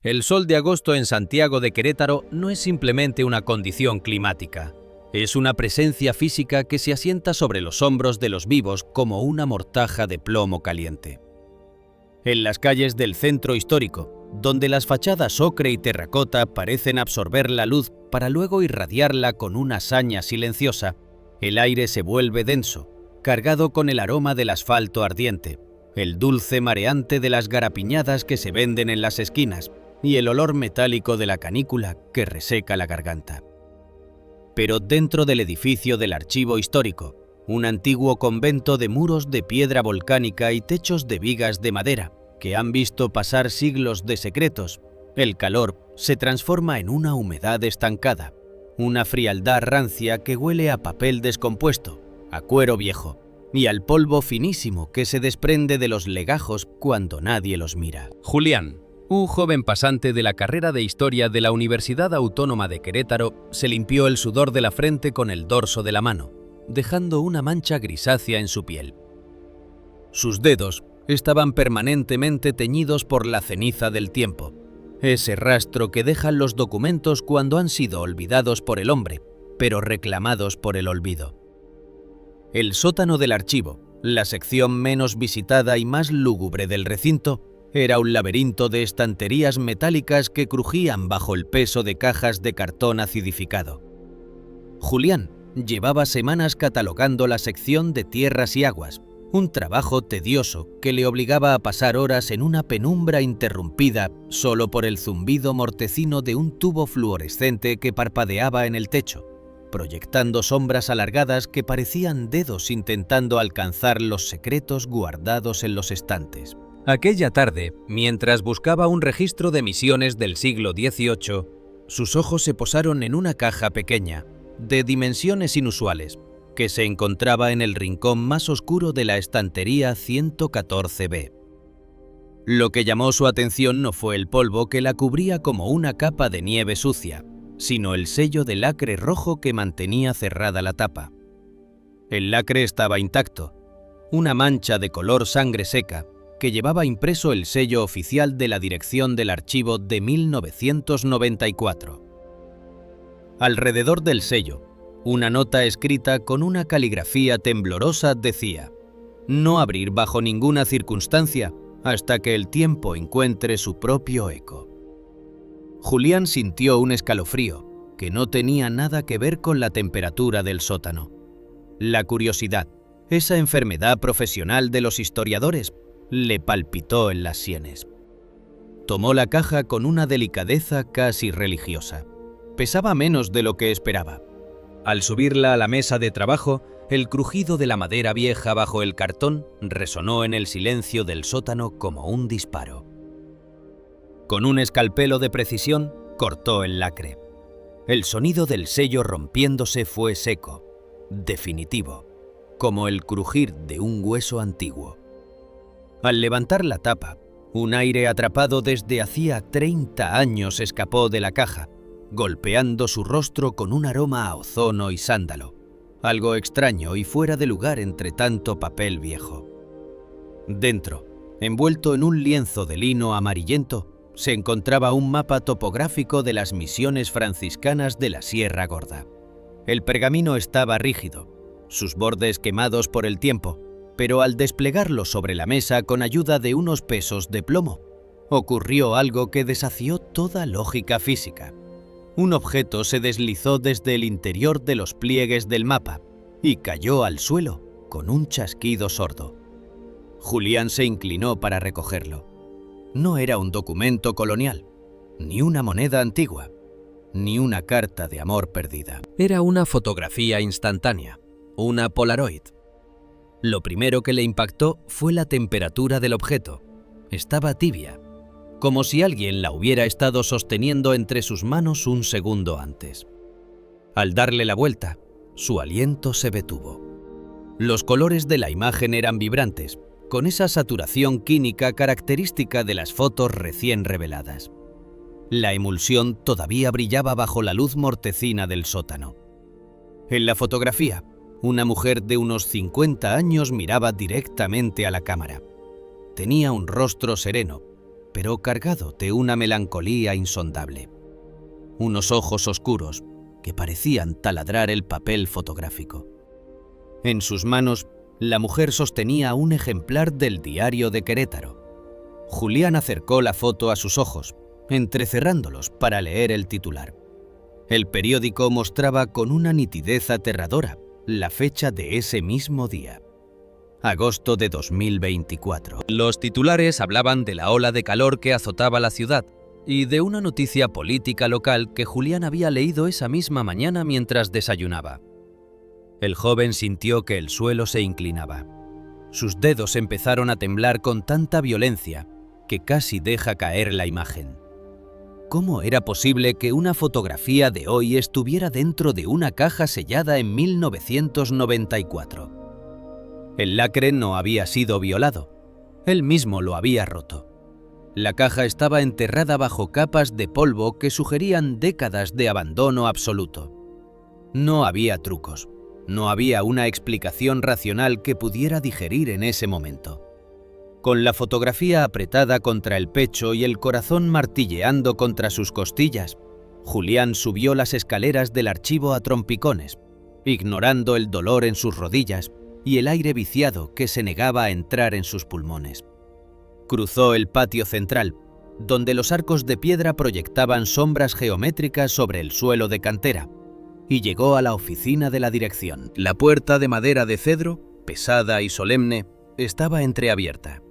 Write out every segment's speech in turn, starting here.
El sol de agosto en Santiago de Querétaro no es simplemente una condición climática. Es una presencia física que se asienta sobre los hombros de los vivos como una mortaja de plomo caliente. En las calles del centro histórico, donde las fachadas ocre y terracota parecen absorber la luz para luego irradiarla con una saña silenciosa, el aire se vuelve denso, cargado con el aroma del asfalto ardiente, el dulce mareante de las garapiñadas que se venden en las esquinas y el olor metálico de la canícula que reseca la garganta. Pero dentro del edificio del Archivo Histórico, un antiguo convento de muros de piedra volcánica y techos de vigas de madera, que han visto pasar siglos de secretos, el calor se transforma en una humedad estancada, una frialdad rancia que huele a papel descompuesto, a cuero viejo y al polvo finísimo que se desprende de los legajos cuando nadie los mira. Julián, un joven pasante de la carrera de Historia de la Universidad Autónoma de Querétaro, se limpió el sudor de la frente con el dorso de la mano, dejando una mancha grisácea en su piel. Sus dedos estaban permanentemente teñidos por la ceniza del tiempo, ese rastro que dejan los documentos cuando han sido olvidados por el hombre, pero reclamados por el olvido. El sótano del archivo, la sección menos visitada y más lúgubre del recinto, era un laberinto de estanterías metálicas que crujían bajo el peso de cajas de cartón acidificado. Julián llevaba semanas catalogando la sección de tierras y aguas, un trabajo tedioso que le obligaba a pasar horas en una penumbra interrumpida solo por el zumbido mortecino de un tubo fluorescente que parpadeaba en el techo, proyectando sombras alargadas que parecían dedos intentando alcanzar los secretos guardados en los estantes. Aquella tarde, mientras buscaba un registro de misiones del siglo XVIII, sus ojos se posaron en una caja pequeña, de dimensiones inusuales, que se encontraba en el rincón más oscuro de la estantería 114B. Lo que llamó su atención no fue el polvo que la cubría como una capa de nieve sucia, sino el sello de lacre rojo que mantenía cerrada la tapa. El lacre estaba intacto, una mancha de color sangre seca, que llevaba impreso el sello oficial de la dirección del archivo de 1994. Alrededor del sello, una nota escrita con una caligrafía temblorosa decía: «No abrir bajo ninguna circunstancia hasta que el tiempo encuentre su propio eco». Julián sintió un escalofrío que no tenía nada que ver con la temperatura del sótano. La curiosidad, esa enfermedad profesional de los historiadores, le palpitó en las sienes. Tomó la caja con una delicadeza casi religiosa. Pesaba menos de lo que esperaba. Al subirla a la mesa de trabajo, el crujido de la madera vieja bajo el cartón resonó en el silencio del sótano como un disparo. Con un escalpelo de precisión, cortó el lacre. El sonido del sello rompiéndose fue seco, definitivo, como el crujir de un hueso antiguo. Al levantar la tapa, un aire atrapado desde hacía 30 años escapó de la caja, golpeando su rostro con un aroma a ozono y sándalo, algo extraño y fuera de lugar entre tanto papel viejo. Dentro, envuelto en un lienzo de lino amarillento, se encontraba un mapa topográfico de las misiones franciscanas de la Sierra Gorda. El pergamino estaba rígido, sus bordes quemados por el tiempo, pero al desplegarlo sobre la mesa con ayuda de unos pesos de plomo, ocurrió algo que desafió toda lógica física. Un objeto se deslizó desde el interior de los pliegues del mapa y cayó al suelo con un chasquido sordo. Julián se inclinó para recogerlo. No era un documento colonial, ni una moneda antigua, ni una carta de amor perdida. Era una fotografía instantánea, una Polaroid. Lo primero que le impactó fue la temperatura del objeto. Estaba tibia, como si alguien la hubiera estado sosteniendo entre sus manos un segundo antes. Al darle la vuelta, su aliento se detuvo. Los colores de la imagen eran vibrantes, con esa saturación química característica de las fotos recién reveladas. La emulsión todavía brillaba bajo la luz mortecina del sótano. En la fotografía, una mujer de unos 50 años miraba directamente a la cámara. Tenía un rostro sereno, pero cargado de una melancolía insondable. Unos ojos oscuros que parecían taladrar el papel fotográfico. En sus manos, la mujer sostenía un ejemplar del Diario de Querétaro. Julián acercó la foto a sus ojos, entrecerrándolos para leer el titular. El periódico mostraba con una nitidez aterradora la fecha de ese mismo día. Agosto de 2024. Los titulares hablaban de la ola de calor que azotaba la ciudad y de una noticia política local que Julián había leído esa misma mañana mientras desayunaba. El joven sintió que el suelo se inclinaba. Sus dedos empezaron a temblar con tanta violencia que casi deja caer la imagen. ¿Cómo era posible que una fotografía de hoy estuviera dentro de una caja sellada en 1994? El lacre no había sido violado. Él mismo lo había roto. La caja estaba enterrada bajo capas de polvo que sugerían décadas de abandono absoluto. No había trucos. No había una explicación racional que pudiera digerir en ese momento. Con la fotografía apretada contra el pecho y el corazón martilleando contra sus costillas, Julián subió las escaleras del archivo a trompicones, ignorando el dolor en sus rodillas y el aire viciado que se negaba a entrar en sus pulmones. Cruzó el patio central, donde los arcos de piedra proyectaban sombras geométricas sobre el suelo de cantera, y llegó a la oficina de la dirección. La puerta de madera de cedro, pesada y solemne, estaba entreabierta.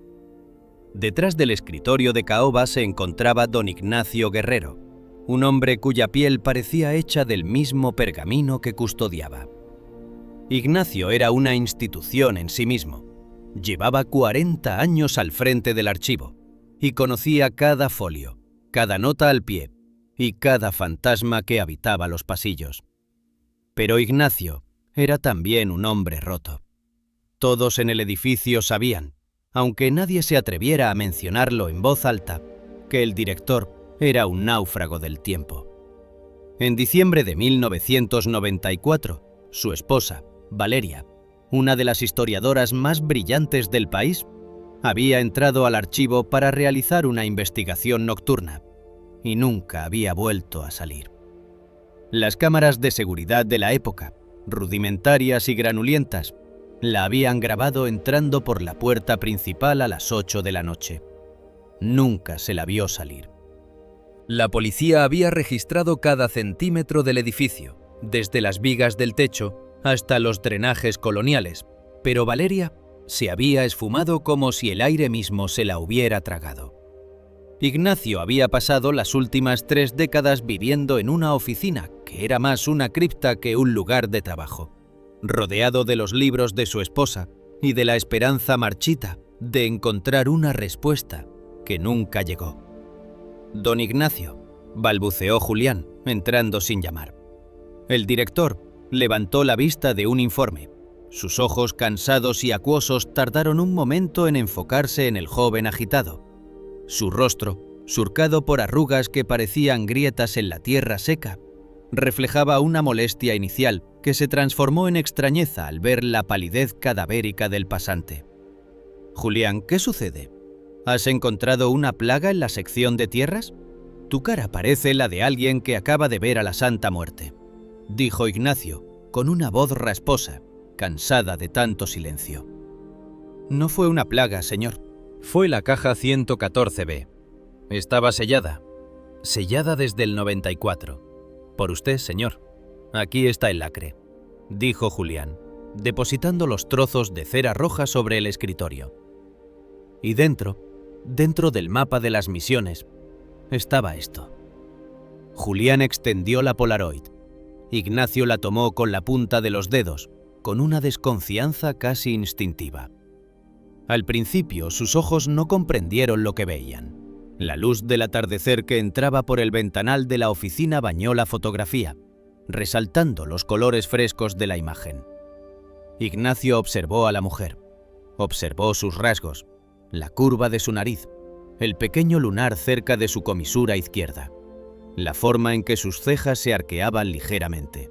Detrás del escritorio de caoba se encontraba don Ignacio Guerrero, un hombre cuya piel parecía hecha del mismo pergamino que custodiaba. Ignacio era una institución en sí mismo. Llevaba 40 años al frente del archivo y conocía cada folio, cada nota al pie y cada fantasma que habitaba los pasillos. Pero Ignacio era también un hombre roto. Todos en el edificio sabían, aunque nadie se atreviera a mencionarlo en voz alta, que el director era un náufrago del tiempo. En diciembre de 1994, su esposa, Valeria, una de las historiadoras más brillantes del país, había entrado al archivo para realizar una investigación nocturna y nunca había vuelto a salir. Las cámaras de seguridad de la época, rudimentarias y granulientas, la habían grabado entrando por la puerta principal a las 8 de la noche. Nunca se la vio salir. La policía había registrado cada centímetro del edificio, desde las vigas del techo hasta los drenajes coloniales, pero Valeria se había esfumado como si el aire mismo se la hubiera tragado. Ignacio había pasado las últimas 3 décadas viviendo en una oficina que era más una cripta que un lugar de trabajo, rodeado de los libros de su esposa y de la esperanza marchita de encontrar una respuesta que nunca llegó. Don Ignacio, balbuceó Julián, entrando sin llamar. El director levantó la vista de un informe. Sus ojos cansados y acuosos tardaron un momento en enfocarse en el joven agitado. Su rostro, surcado por arrugas que parecían grietas en la tierra seca, reflejaba una molestia inicial que se transformó en extrañeza al ver la palidez cadavérica del pasante. «Julián, ¿qué sucede? ¿Has encontrado una plaga en la sección de tierras? Tu cara parece la de alguien que acaba de ver a la Santa Muerte», dijo Ignacio, con una voz rasposa, cansada de tanto silencio. «No fue una plaga, señor. Fue la caja 114B. Estaba sellada desde el 94. Por usted, señor. Aquí está el lacre», dijo Julián, depositando los trozos de cera roja sobre el escritorio. Y dentro del mapa de las misiones, estaba esto. Julián extendió la Polaroid. Ignacio la tomó con la punta de los dedos, con una desconfianza casi instintiva. Al principio, sus ojos no comprendieron lo que veían. La luz del atardecer que entraba por el ventanal de la oficina bañó la fotografía, resaltando los colores frescos de la imagen. Ignacio observó a la mujer. Observó sus rasgos, la curva de su nariz, el pequeño lunar cerca de su comisura izquierda, la forma en que sus cejas se arqueaban ligeramente.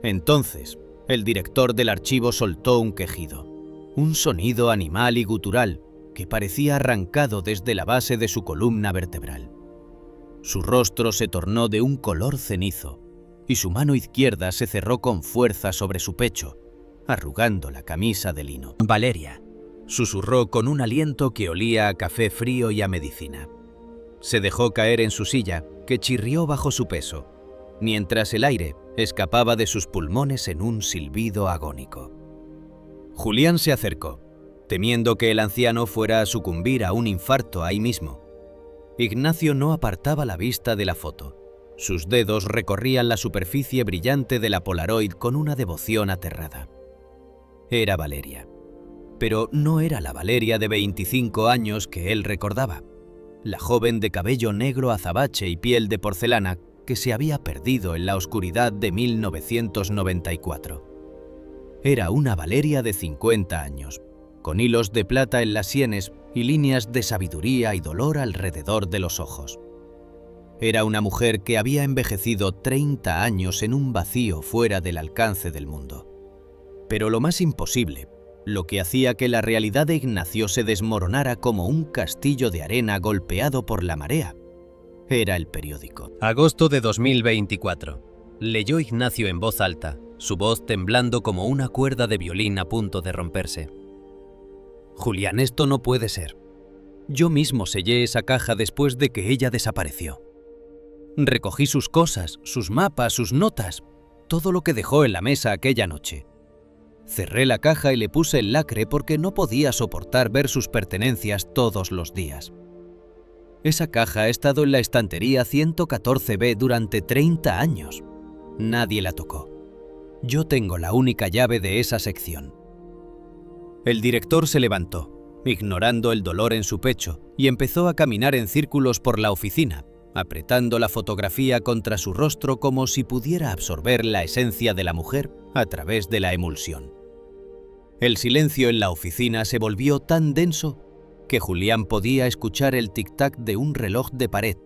Entonces, el director del archivo soltó un quejido, un sonido animal y gutural que parecía arrancado desde la base de su columna vertebral. Su rostro se tornó de un color cenizo y su mano izquierda se cerró con fuerza sobre su pecho, arrugando la camisa de lino. Valeria, susurró con un aliento que olía a café frío y a medicina. Se dejó caer en su silla, que chirrió bajo su peso, mientras el aire escapaba de sus pulmones en un silbido agónico. Julián se acercó, temiendo que el anciano fuera a sucumbir a un infarto ahí mismo. Ignacio no apartaba la vista de la foto. Sus dedos recorrían la superficie brillante de la Polaroid con una devoción aterrada. Era Valeria. Pero no era la Valeria de 25 años que él recordaba, la joven de cabello negro azabache y piel de porcelana que se había perdido en la oscuridad de 1994. Era una Valeria de 50 años, con hilos de plata en las sienes y líneas de sabiduría y dolor alrededor de los ojos. Era una mujer que había envejecido 30 años en un vacío fuera del alcance del mundo. Pero lo más imposible, lo que hacía que la realidad de Ignacio se desmoronara como un castillo de arena golpeado por la marea, era el periódico. Agosto de 2024. Leyó Ignacio en voz alta, su voz temblando como una cuerda de violín a punto de romperse. Julián, esto no puede ser. Yo mismo sellé esa caja después de que ella desapareció. Recogí sus cosas, sus mapas, sus notas, todo lo que dejó en la mesa aquella noche. Cerré la caja y le puse el lacre porque no podía soportar ver sus pertenencias todos los días. Esa caja ha estado en la estantería 114B durante 30 años. Nadie la tocó. Yo tengo la única llave de esa sección. El director se levantó, ignorando el dolor en su pecho, y empezó a caminar en círculos por la oficina, apretando la fotografía contra su rostro como si pudiera absorber la esencia de la mujer a través de la emulsión. El silencio en la oficina se volvió tan denso que Julián podía escuchar el tic-tac de un reloj de pared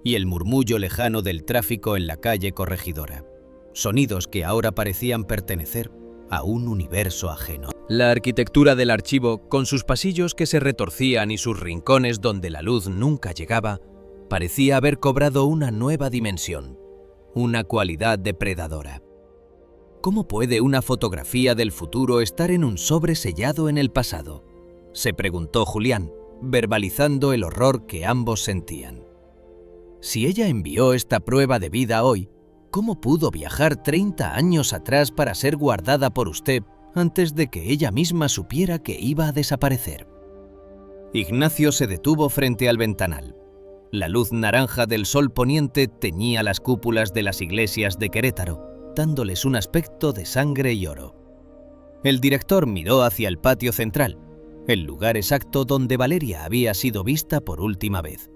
y el murmullo lejano del tráfico en la calle Corregidora, sonidos que ahora parecían pertenecer a un universo ajeno. La arquitectura del archivo, con sus pasillos que se retorcían y sus rincones donde la luz nunca llegaba, parecía haber cobrado una nueva dimensión, una cualidad depredadora. ¿Cómo puede una fotografía del futuro estar en un sobre sellado en el pasado?, se preguntó Julián, verbalizando el horror que ambos sentían. Si ella envió esta prueba de vida hoy, ¿cómo pudo viajar 30 años atrás para ser guardada por usted antes de que ella misma supiera que iba a desaparecer? Ignacio se detuvo frente al ventanal. La luz naranja del sol poniente teñía las cúpulas de las iglesias de Querétaro, dándoles un aspecto de sangre y oro. El director miró hacia el patio central, el lugar exacto donde Valeria había sido vista por última vez.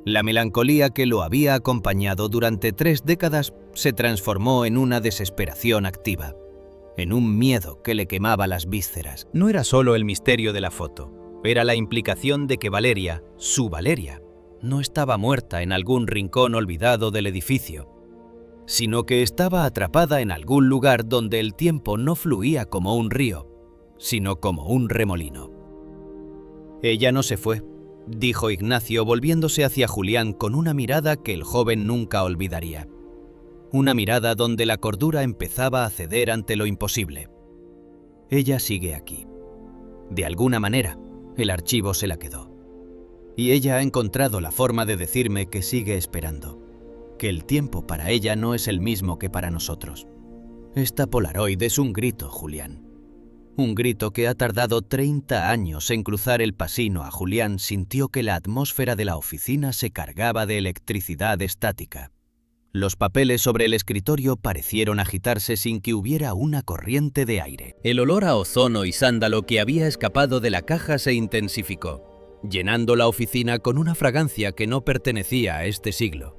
La melancolía que lo había acompañado durante 3 décadas se transformó en una desesperación activa, en un miedo que le quemaba las vísceras. No era solo el misterio de la foto, era la implicación de que Valeria, su Valeria, no estaba muerta en algún rincón olvidado del edificio, sino que estaba atrapada en algún lugar donde el tiempo no fluía como un río, sino como un remolino. Ella no se fue, dijo Ignacio volviéndose hacia Julián con una mirada que el joven nunca olvidaría. Una mirada donde la cordura empezaba a ceder ante lo imposible. Ella sigue aquí. De alguna manera, el archivo se la quedó. Y ella ha encontrado la forma de decirme que sigue esperando, que el tiempo para ella no es el mismo que para nosotros. Esta Polaroid es un grito, Julián. Un grito que ha tardado 30 años en cruzar el pasillo. A Julián sintió que la atmósfera de la oficina se cargaba de electricidad estática. Los papeles sobre el escritorio parecieron agitarse sin que hubiera una corriente de aire. El olor a ozono y sándalo que había escapado de la caja se intensificó, llenando la oficina con una fragancia que no pertenecía a este siglo.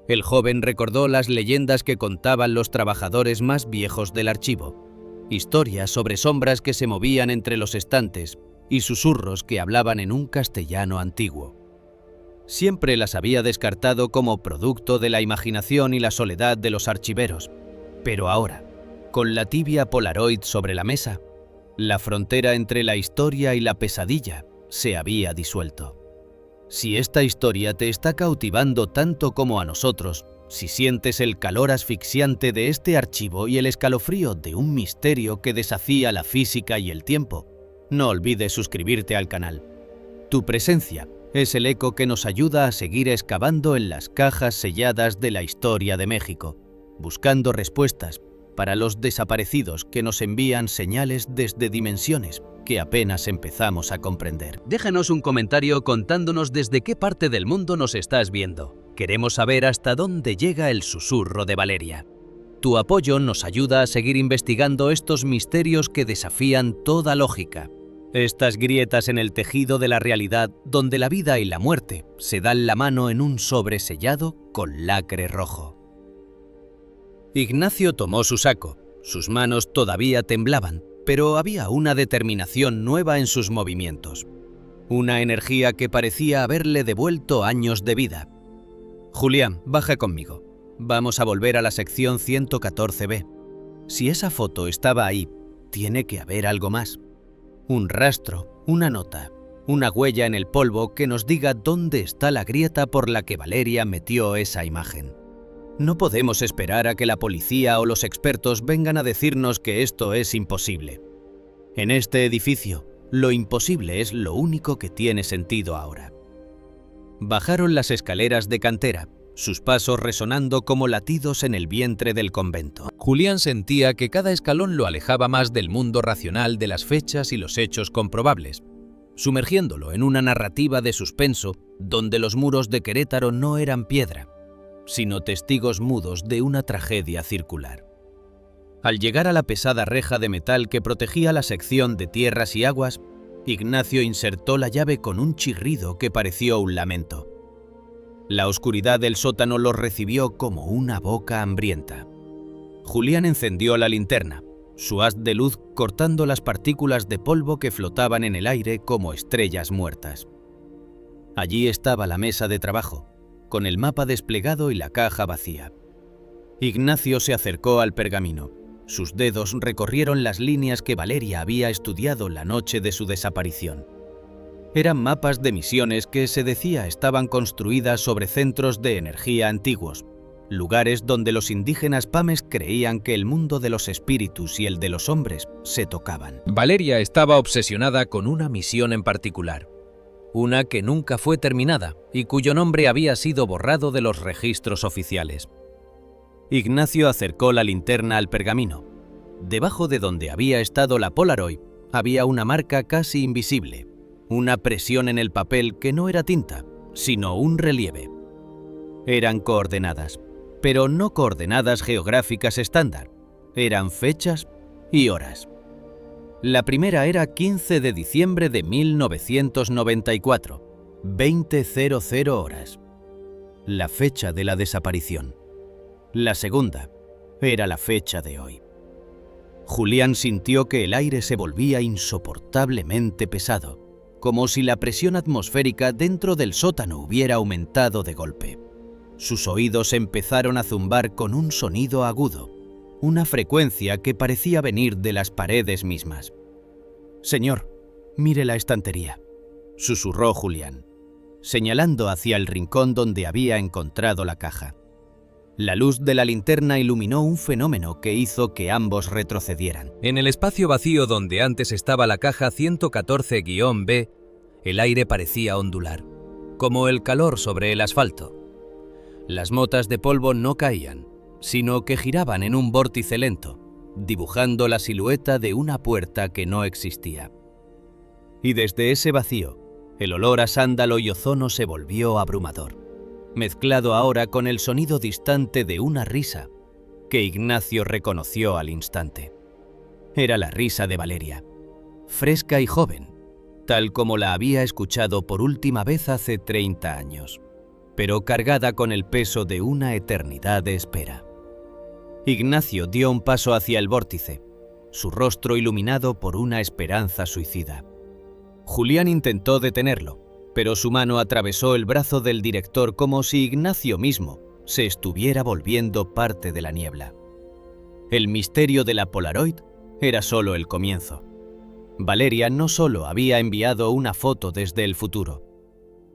El joven recordó las leyendas que contaban los trabajadores más viejos del archivo, historias sobre sombras que se movían entre los estantes y susurros que hablaban en un castellano antiguo. Siempre las había descartado como producto de la imaginación y la soledad de los archiveros, pero ahora, con la tibia Polaroid sobre la mesa, la frontera entre la historia y la pesadilla se había disuelto. Si esta historia te está cautivando tanto como a nosotros, si sientes el calor asfixiante de este archivo y el escalofrío de un misterio que desafía la física y el tiempo, no olvides suscribirte al canal. Tu presencia es el eco que nos ayuda a seguir excavando en las cajas selladas de la historia de México, buscando respuestas para los desaparecidos que nos envían señales desde dimensiones que apenas empezamos a comprender. Déjanos un comentario contándonos desde qué parte del mundo nos estás viendo. Queremos saber hasta dónde llega el susurro de Valeria. Tu apoyo nos ayuda a seguir investigando estos misterios que desafían toda lógica. Estas grietas en el tejido de la realidad donde la vida y la muerte se dan la mano en un sobre sellado con lacre rojo. Ignacio tomó su saco. Sus manos todavía temblaban, pero había una determinación nueva en sus movimientos. Una energía que parecía haberle devuelto años de vida. Julián, baja conmigo. Vamos a volver a la sección 114B. Si esa foto estaba ahí, tiene que haber algo más. Un rastro, una nota, una huella en el polvo que nos diga dónde está la grieta por la que Valeria metió esa imagen. No podemos esperar a que la policía o los expertos vengan a decirnos que esto es imposible. En este edificio, lo imposible es lo único que tiene sentido ahora. Bajaron las escaleras de cantera, sus pasos resonando como latidos en el vientre del convento. Julián sentía que cada escalón lo alejaba más del mundo racional de las fechas y los hechos comprobables, sumergiéndolo en una narrativa de suspenso donde los muros de Querétaro no eran piedra, sino testigos mudos de una tragedia circular. Al llegar a la pesada reja de metal que protegía la sección de tierras y aguas, Ignacio insertó la llave con un chirrido que pareció un lamento. La oscuridad del sótano los recibió como una boca hambrienta. Julián encendió la linterna, su haz de luz cortando las partículas de polvo que flotaban en el aire como estrellas muertas. Allí estaba la mesa de trabajo, con el mapa desplegado y la caja vacía. Ignacio se acercó al pergamino. Sus dedos recorrieron las líneas que Valeria había estudiado la noche de su desaparición. Eran mapas de misiones que se decía estaban construidas sobre centros de energía antiguos, lugares donde los indígenas pames creían que el mundo de los espíritus y el de los hombres se tocaban. Valeria estaba obsesionada con una misión en particular. Una que nunca fue terminada y cuyo nombre había sido borrado de los registros oficiales. Ignacio acercó la linterna al pergamino. Debajo de donde había estado la Polaroid había una marca casi invisible, una presión en el papel que no era tinta, sino un relieve. Eran coordenadas, pero no coordenadas geográficas estándar, eran fechas y horas. La primera era 15 de diciembre de 1994, 20:00 horas, la fecha de la desaparición. La segunda era la fecha de hoy. Julián sintió que el aire se volvía insoportablemente pesado, como si la presión atmosférica dentro del sótano hubiera aumentado de golpe. Sus oídos empezaron a zumbar con un sonido agudo, una frecuencia que parecía venir de las paredes mismas. «Señor, mire la estantería», susurró Julián, señalando hacia el rincón donde había encontrado la caja. La luz de la linterna iluminó un fenómeno que hizo que ambos retrocedieran. En el espacio vacío donde antes estaba la caja 114-B, el aire parecía ondular, como el calor sobre el asfalto. Las motas de polvo no caían, sino que giraban en un vórtice lento, dibujando la silueta de una puerta que no existía. Y desde ese vacío, el olor a sándalo y ozono se volvió abrumador, mezclado ahora con el sonido distante de una risa que Ignacio reconoció al instante. Era la risa de Valeria, fresca y joven, tal como la había escuchado por última vez hace 30 años, pero cargada con el peso de una eternidad de espera. Ignacio dio un paso hacia el vórtice, su rostro iluminado por una esperanza suicida. Julián intentó detenerlo, pero su mano atravesó el brazo del director como si Ignacio mismo se estuviera volviendo parte de la niebla. El misterio de la Polaroid era solo el comienzo. Valeria no solo había enviado una foto desde el futuro,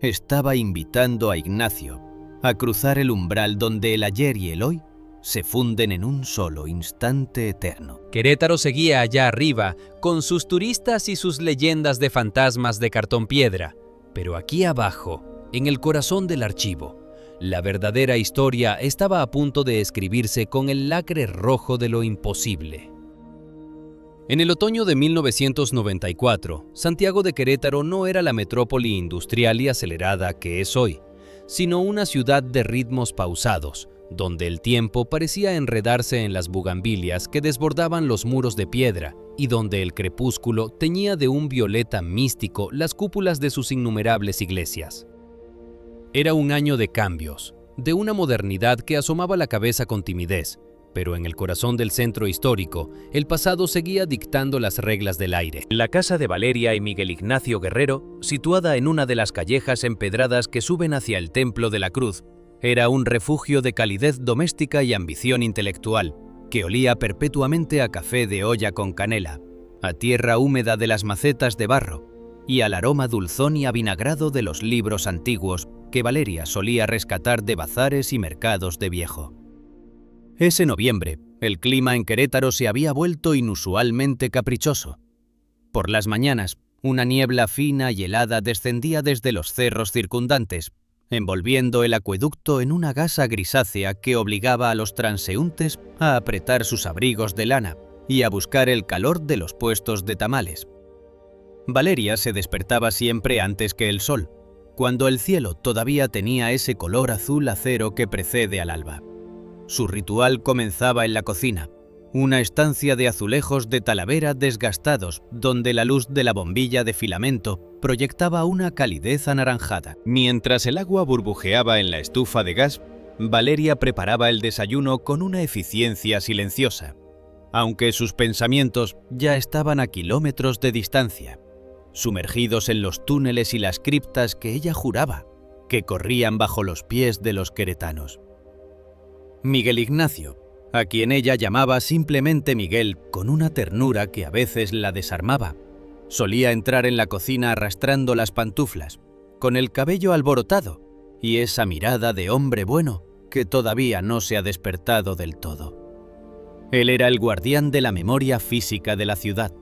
estaba invitando a Ignacio a cruzar el umbral donde el ayer y el hoy se funden en un solo instante eterno. Querétaro seguía allá arriba, con sus turistas y sus leyendas de fantasmas de cartón piedra. Pero aquí abajo, en el corazón del archivo, la verdadera historia estaba a punto de escribirse con el lacre rojo de lo imposible. En el otoño de 1994, Santiago de Querétaro no era la metrópoli industrial y acelerada que es hoy, sino una ciudad de ritmos pausados, donde el tiempo parecía enredarse en las bugambilias que desbordaban los muros de piedra y donde el crepúsculo teñía de un violeta místico las cúpulas de sus innumerables iglesias. Era un año de cambios, de una modernidad que asomaba la cabeza con timidez, pero en el corazón del centro histórico, el pasado seguía dictando las reglas del aire. La casa de Valeria y Miguel Ignacio Guerrero, situada en una de las callejas empedradas que suben hacia el Templo de la Cruz, era un refugio de calidez doméstica y ambición intelectual, que olía perpetuamente a café de olla con canela, a tierra húmeda de las macetas de barro y al aroma dulzón y avinagrado de los libros antiguos que Valeria solía rescatar de bazares y mercados de viejo. Ese noviembre, el clima en Querétaro se había vuelto inusualmente caprichoso. Por las mañanas, una niebla fina y helada descendía desde los cerros circundantes, envolviendo el acueducto en una gasa grisácea que obligaba a los transeúntes a apretar sus abrigos de lana y a buscar el calor de los puestos de tamales. Valeria se despertaba siempre antes que el sol, cuando el cielo todavía tenía ese color azul acero que precede al alba. Su ritual comenzaba en la cocina, una estancia de azulejos de Talavera desgastados donde la luz de la bombilla de filamento proyectaba una calidez anaranjada. Mientras el agua burbujeaba en la estufa de gas, Valeria preparaba el desayuno con una eficiencia silenciosa, aunque sus pensamientos ya estaban a kilómetros de distancia, sumergidos en los túneles y las criptas que ella juraba que corrían bajo los pies de los queretanos. Miguel Ignacio, a quien ella llamaba simplemente Miguel con una ternura que a veces la desarmaba, solía entrar en la cocina arrastrando las pantuflas, con el cabello alborotado y esa mirada de hombre bueno que todavía no se ha despertado del todo. Él era el guardián de la memoria física de la ciudad,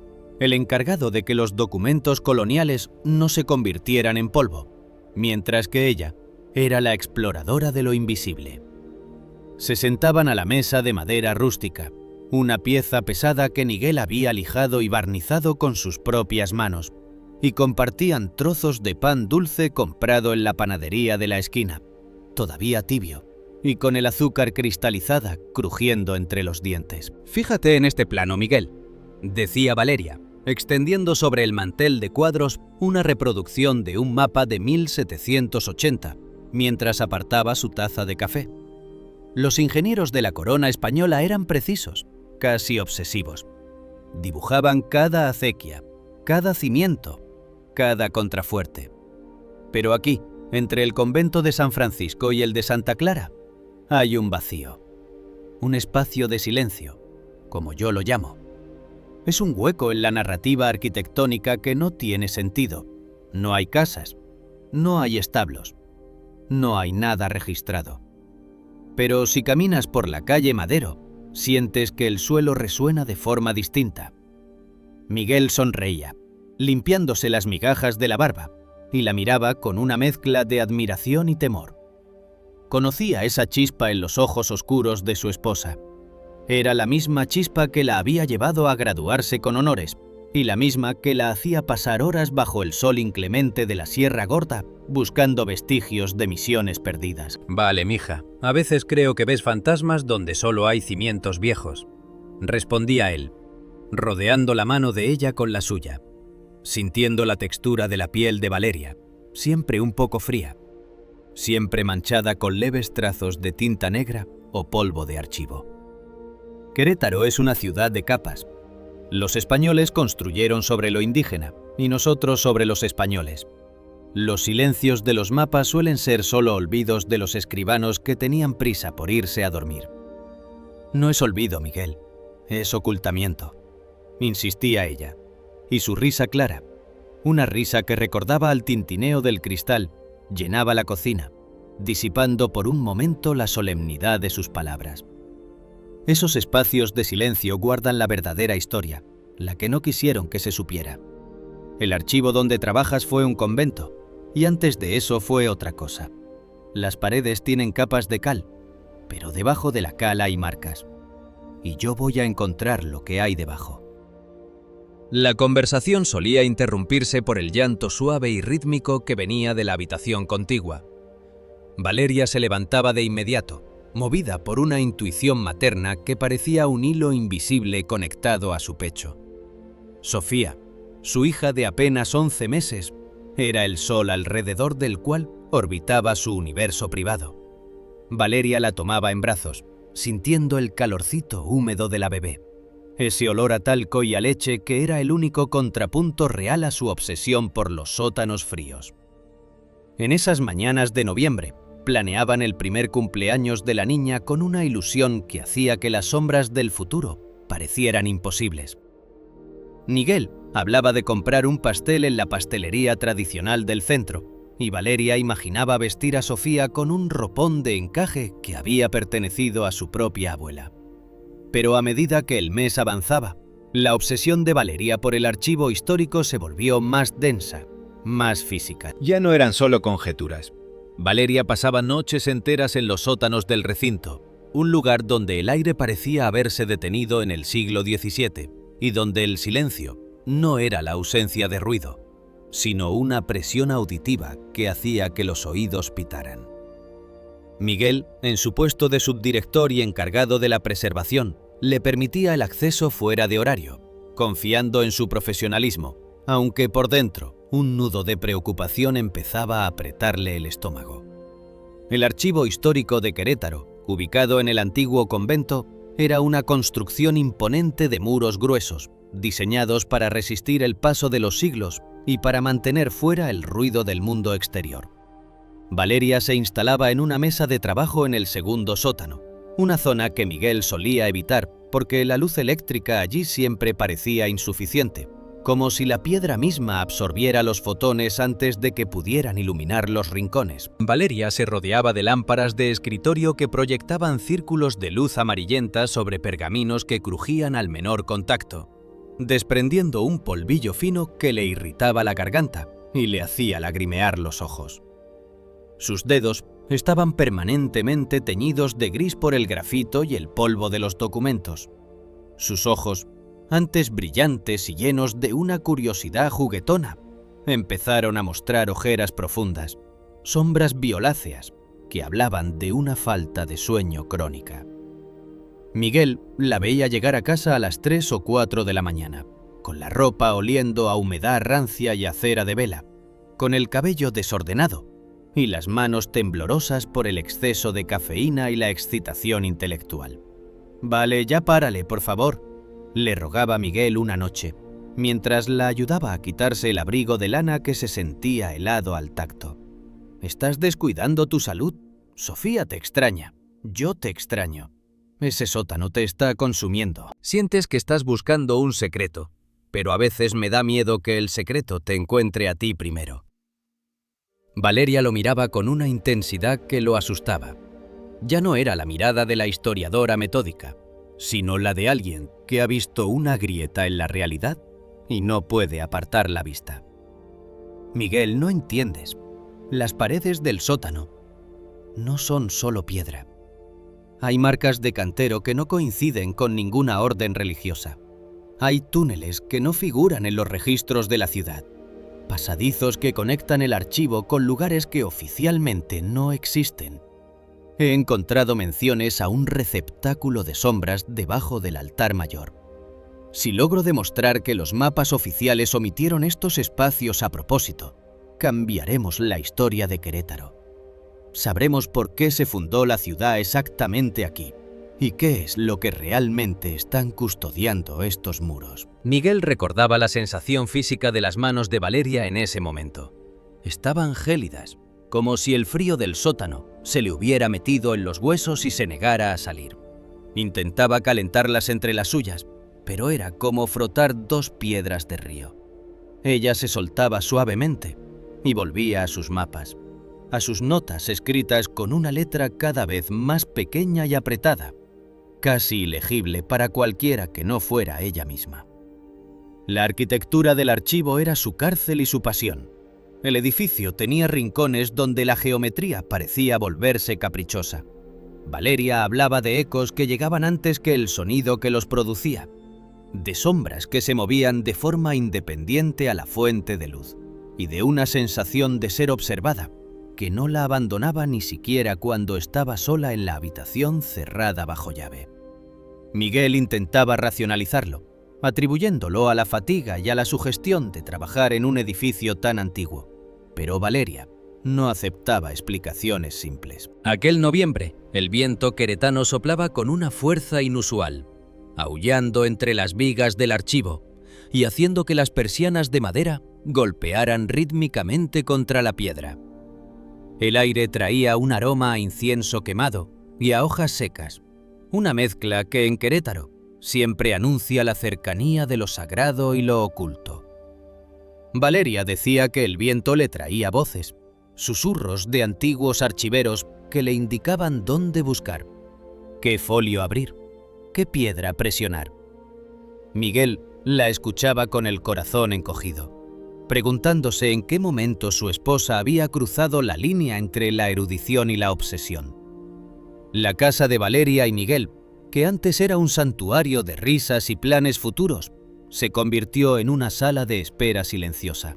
el encargado de que los documentos coloniales no se convirtieran en polvo, mientras que ella era la exploradora de lo invisible. Se sentaban a la mesa de madera rústica, una pieza pesada que Miguel había lijado y barnizado con sus propias manos, y compartían trozos de pan dulce comprado en la panadería de la esquina, todavía tibio, y con el azúcar cristalizada crujiendo entre los dientes. «Fíjate en este plano, Miguel», decía Valeria, extendiendo sobre el mantel de cuadros una reproducción de un mapa de 1780, mientras apartaba su taza de café. Los ingenieros de la corona española eran precisos, casi obsesivos. Dibujaban cada acequia, cada cimiento, cada contrafuerte. Pero aquí, entre el convento de San Francisco y el de Santa Clara, hay un vacío, un espacio de silencio, como yo lo llamo. Es un hueco en la narrativa arquitectónica que no tiene sentido. No hay casas, no hay establos, no hay nada registrado. Pero si caminas por la calle Madero, sientes que el suelo resuena de forma distinta. Miguel sonreía, limpiándose las migajas de la barba, y la miraba con una mezcla de admiración y temor. Conocía esa chispa en los ojos oscuros de su esposa. Era la misma chispa que la había llevado a graduarse con honores, y la misma que la hacía pasar horas bajo el sol inclemente de la Sierra Gorda, buscando vestigios de misiones perdidas. «Vale, mija, a veces creo que ves fantasmas donde solo hay cimientos viejos», respondía él, rodeando la mano de ella con la suya, sintiendo la textura de la piel de Valeria, siempre un poco fría, siempre manchada con leves trazos de tinta negra o polvo de archivo. Querétaro es una ciudad de capas. Los españoles construyeron sobre lo indígena y nosotros sobre los españoles. Los silencios de los mapas suelen ser solo olvidos de los escribanos que tenían prisa por irse a dormir. No es olvido, Miguel, es ocultamiento, insistía ella, y su risa clara, una risa que recordaba al tintineo del cristal, llenaba la cocina, disipando por un momento la solemnidad de sus palabras. Esos espacios de silencio guardan la verdadera historia, la que no quisieron que se supiera. El archivo donde trabajas fue un convento, y antes de eso fue otra cosa. Las paredes tienen capas de cal, pero debajo de la cal hay marcas. Y yo voy a encontrar lo que hay debajo. La conversación solía interrumpirse por el llanto suave y rítmico que venía de la habitación contigua. Valeria se levantaba de inmediato, movida por una intuición materna que parecía un hilo invisible conectado a su pecho. Sofía, su hija de apenas 11 meses, era el sol alrededor del cual orbitaba su universo privado. Valeria la tomaba en brazos, sintiendo el calorcito húmedo de la bebé, ese olor a talco y a leche que era el único contrapunto real a su obsesión por los sótanos fríos. En esas mañanas de noviembre, planeaban el primer cumpleaños de la niña con una ilusión que hacía que las sombras del futuro parecieran imposibles. Miguel hablaba de comprar un pastel en la pastelería tradicional del centro, y Valeria imaginaba vestir a Sofía con un ropón de encaje que había pertenecido a su propia abuela. Pero a medida que el mes avanzaba, la obsesión de Valeria por el archivo histórico se volvió más densa, más física. Ya no eran solo conjeturas. Valeria pasaba noches enteras en los sótanos del recinto, un lugar donde el aire parecía haberse detenido en el siglo XVII y donde el silencio no era la ausencia de ruido, sino una presión auditiva que hacía que los oídos pitaran. Miguel, en su puesto de subdirector y encargado de la preservación, le permitía el acceso fuera de horario, confiando en su profesionalismo, aunque por dentro un nudo de preocupación empezaba a apretarle el estómago. El archivo histórico de Querétaro, ubicado en el antiguo convento, era una construcción imponente de muros gruesos, diseñados para resistir el paso de los siglos y para mantener fuera el ruido del mundo exterior. Valeria se instalaba en una mesa de trabajo en el segundo sótano, una zona que Miguel solía evitar porque la luz eléctrica allí siempre parecía insuficiente, como si la piedra misma absorbiera los fotones antes de que pudieran iluminar los rincones. Valeria se rodeaba de lámparas de escritorio que proyectaban círculos de luz amarillenta sobre pergaminos que crujían al menor contacto, desprendiendo un polvillo fino que le irritaba la garganta y le hacía lagrimear los ojos. Sus dedos estaban permanentemente teñidos de gris por el grafito y el polvo de los documentos. Sus ojos, antes brillantes y llenos de una curiosidad juguetona, empezaron a mostrar ojeras profundas, sombras violáceas que hablaban de una falta de sueño crónica. Miguel la veía llegar a casa a las 3 o 4 de la mañana, con la ropa oliendo a humedad rancia y a cera de vela, con el cabello desordenado y las manos temblorosas por el exceso de cafeína y la excitación intelectual. «Vale, ya párale, por favor», le rogaba Miguel una noche, mientras la ayudaba a quitarse el abrigo de lana que se sentía helado al tacto. «Estás descuidando tu salud. Sofía te extraña. Yo te extraño. Ese sótano te está consumiendo». Sientes que estás buscando un secreto, pero a veces me da miedo que el secreto te encuentre a ti primero. Valeria lo miraba con una intensidad que lo asustaba. Ya no era la mirada de la historiadora metódica, sino la de alguien que ha visto una grieta en la realidad y no puede apartar la vista. «Miguel, no entiendes. Las paredes del sótano no son solo piedra. Hay marcas de cantero que no coinciden con ninguna orden religiosa. Hay túneles que no figuran en los registros de la ciudad. Pasadizos que conectan el archivo con lugares que oficialmente no existen. He encontrado menciones a un receptáculo de sombras debajo del altar mayor. Si logro demostrar que los mapas oficiales omitieron estos espacios a propósito, cambiaremos la historia de Querétaro. Sabremos por qué se fundó la ciudad exactamente aquí y qué es lo que realmente están custodiando estos muros». Miguel recordaba la sensación física de las manos de Valeria en ese momento. Estaban gélidas, como si el frío del sótano se le hubiera metido en los huesos y se negara a salir. Intentaba calentarlas entre las suyas, pero era como frotar dos piedras de río. Ella se soltaba suavemente y volvía a sus mapas, a sus notas escritas con una letra cada vez más pequeña y apretada, casi ilegible para cualquiera que no fuera ella misma. La arquitectura del archivo era su cárcel y su pasión. El edificio tenía rincones donde la geometría parecía volverse caprichosa. Valeria hablaba de ecos que llegaban antes que el sonido que los producía, de sombras que se movían de forma independiente a la fuente de luz, y de una sensación de ser observada que no la abandonaba ni siquiera cuando estaba sola en la habitación cerrada bajo llave. Miguel intentaba racionalizarlo, atribuyéndolo a la fatiga y a la sugestión de trabajar en un edificio tan antiguo, pero Valeria no aceptaba explicaciones simples. Aquel noviembre, el viento queretano soplaba con una fuerza inusual, aullando entre las vigas del archivo y haciendo que las persianas de madera golpearan rítmicamente contra la piedra. El aire traía un aroma a incienso quemado y a hojas secas, una mezcla que en Querétaro siempre anuncia la cercanía de lo sagrado y lo oculto. Valeria decía que el viento le traía voces, susurros de antiguos archiveros que le indicaban dónde buscar, qué folio abrir, qué piedra presionar. Miguel la escuchaba con el corazón encogido, preguntándose en qué momento su esposa había cruzado la línea entre la erudición y la obsesión. La casa de Valeria y Miguel, que antes era un santuario de risas y planes futuros, se convirtió en una sala de espera silenciosa.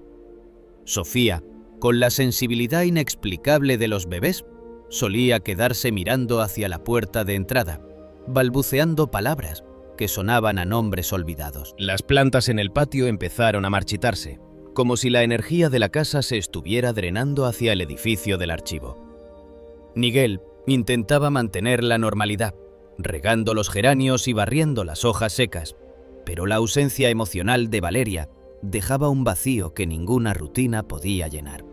Sofía, con la sensibilidad inexplicable de los bebés, solía quedarse mirando hacia la puerta de entrada, balbuceando palabras que sonaban a nombres olvidados. Las plantas en el patio empezaron a marchitarse, como si la energía de la casa se estuviera drenando hacia el edificio del archivo. Miguel intentaba mantener la normalidad, regando los geranios y barriendo las hojas secas, pero la ausencia emocional de Valeria dejaba un vacío que ninguna rutina podía llenar.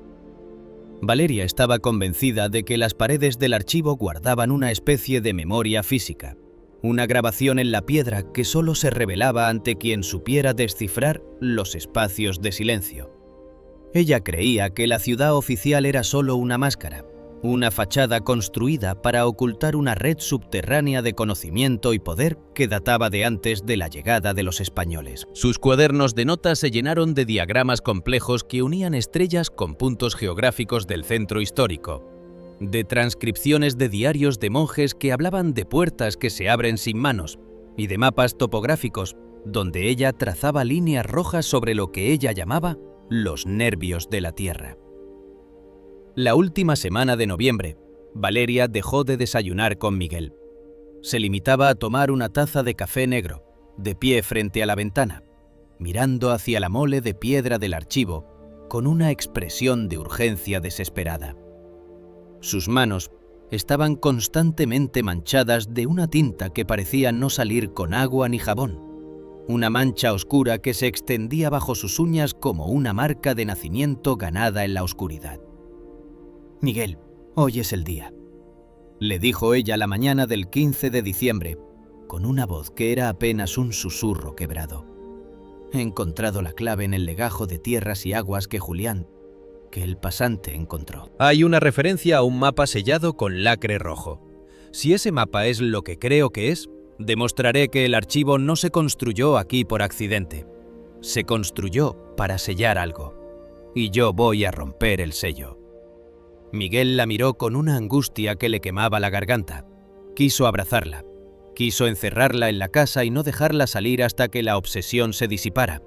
Valeria estaba convencida de que las paredes del archivo guardaban una especie de memoria física, una grabación en la piedra que solo se revelaba ante quien supiera descifrar los espacios de silencio. Ella creía que la ciudad oficial era solo una máscara, una fachada construida para ocultar una red subterránea de conocimiento y poder que databa de antes de la llegada de los españoles. Sus cuadernos de notas se llenaron de diagramas complejos que unían estrellas con puntos geográficos del centro histórico, de transcripciones de diarios de monjes que hablaban de puertas que se abren sin manos, y de mapas topográficos donde ella trazaba líneas rojas sobre lo que ella llamaba los nervios de la tierra. La última semana de noviembre, Valeria dejó de desayunar con Miguel. Se limitaba a tomar una taza de café negro, de pie frente a la ventana, mirando hacia la mole de piedra del archivo, con una expresión de urgencia desesperada. Sus manos estaban constantemente manchadas de una tinta que parecía no salir con agua ni jabón, una mancha oscura que se extendía bajo sus uñas como una marca de nacimiento ganada en la oscuridad. «Miguel, hoy es el día», le dijo ella la mañana del 15 de diciembre, con una voz que era apenas un susurro quebrado. «He encontrado la clave en el legajo de tierras y aguas que Julián, que el pasante, encontró». Hay una referencia a un mapa sellado con lacre rojo. Si ese mapa es lo que creo que es, demostraré que el archivo no se construyó aquí por accidente. Se construyó para sellar algo. Y yo voy a romper el sello. Miguel la miró con una angustia que le quemaba la garganta. Quiso abrazarla. Quiso encerrarla en la casa y no dejarla salir hasta que la obsesión se disipara.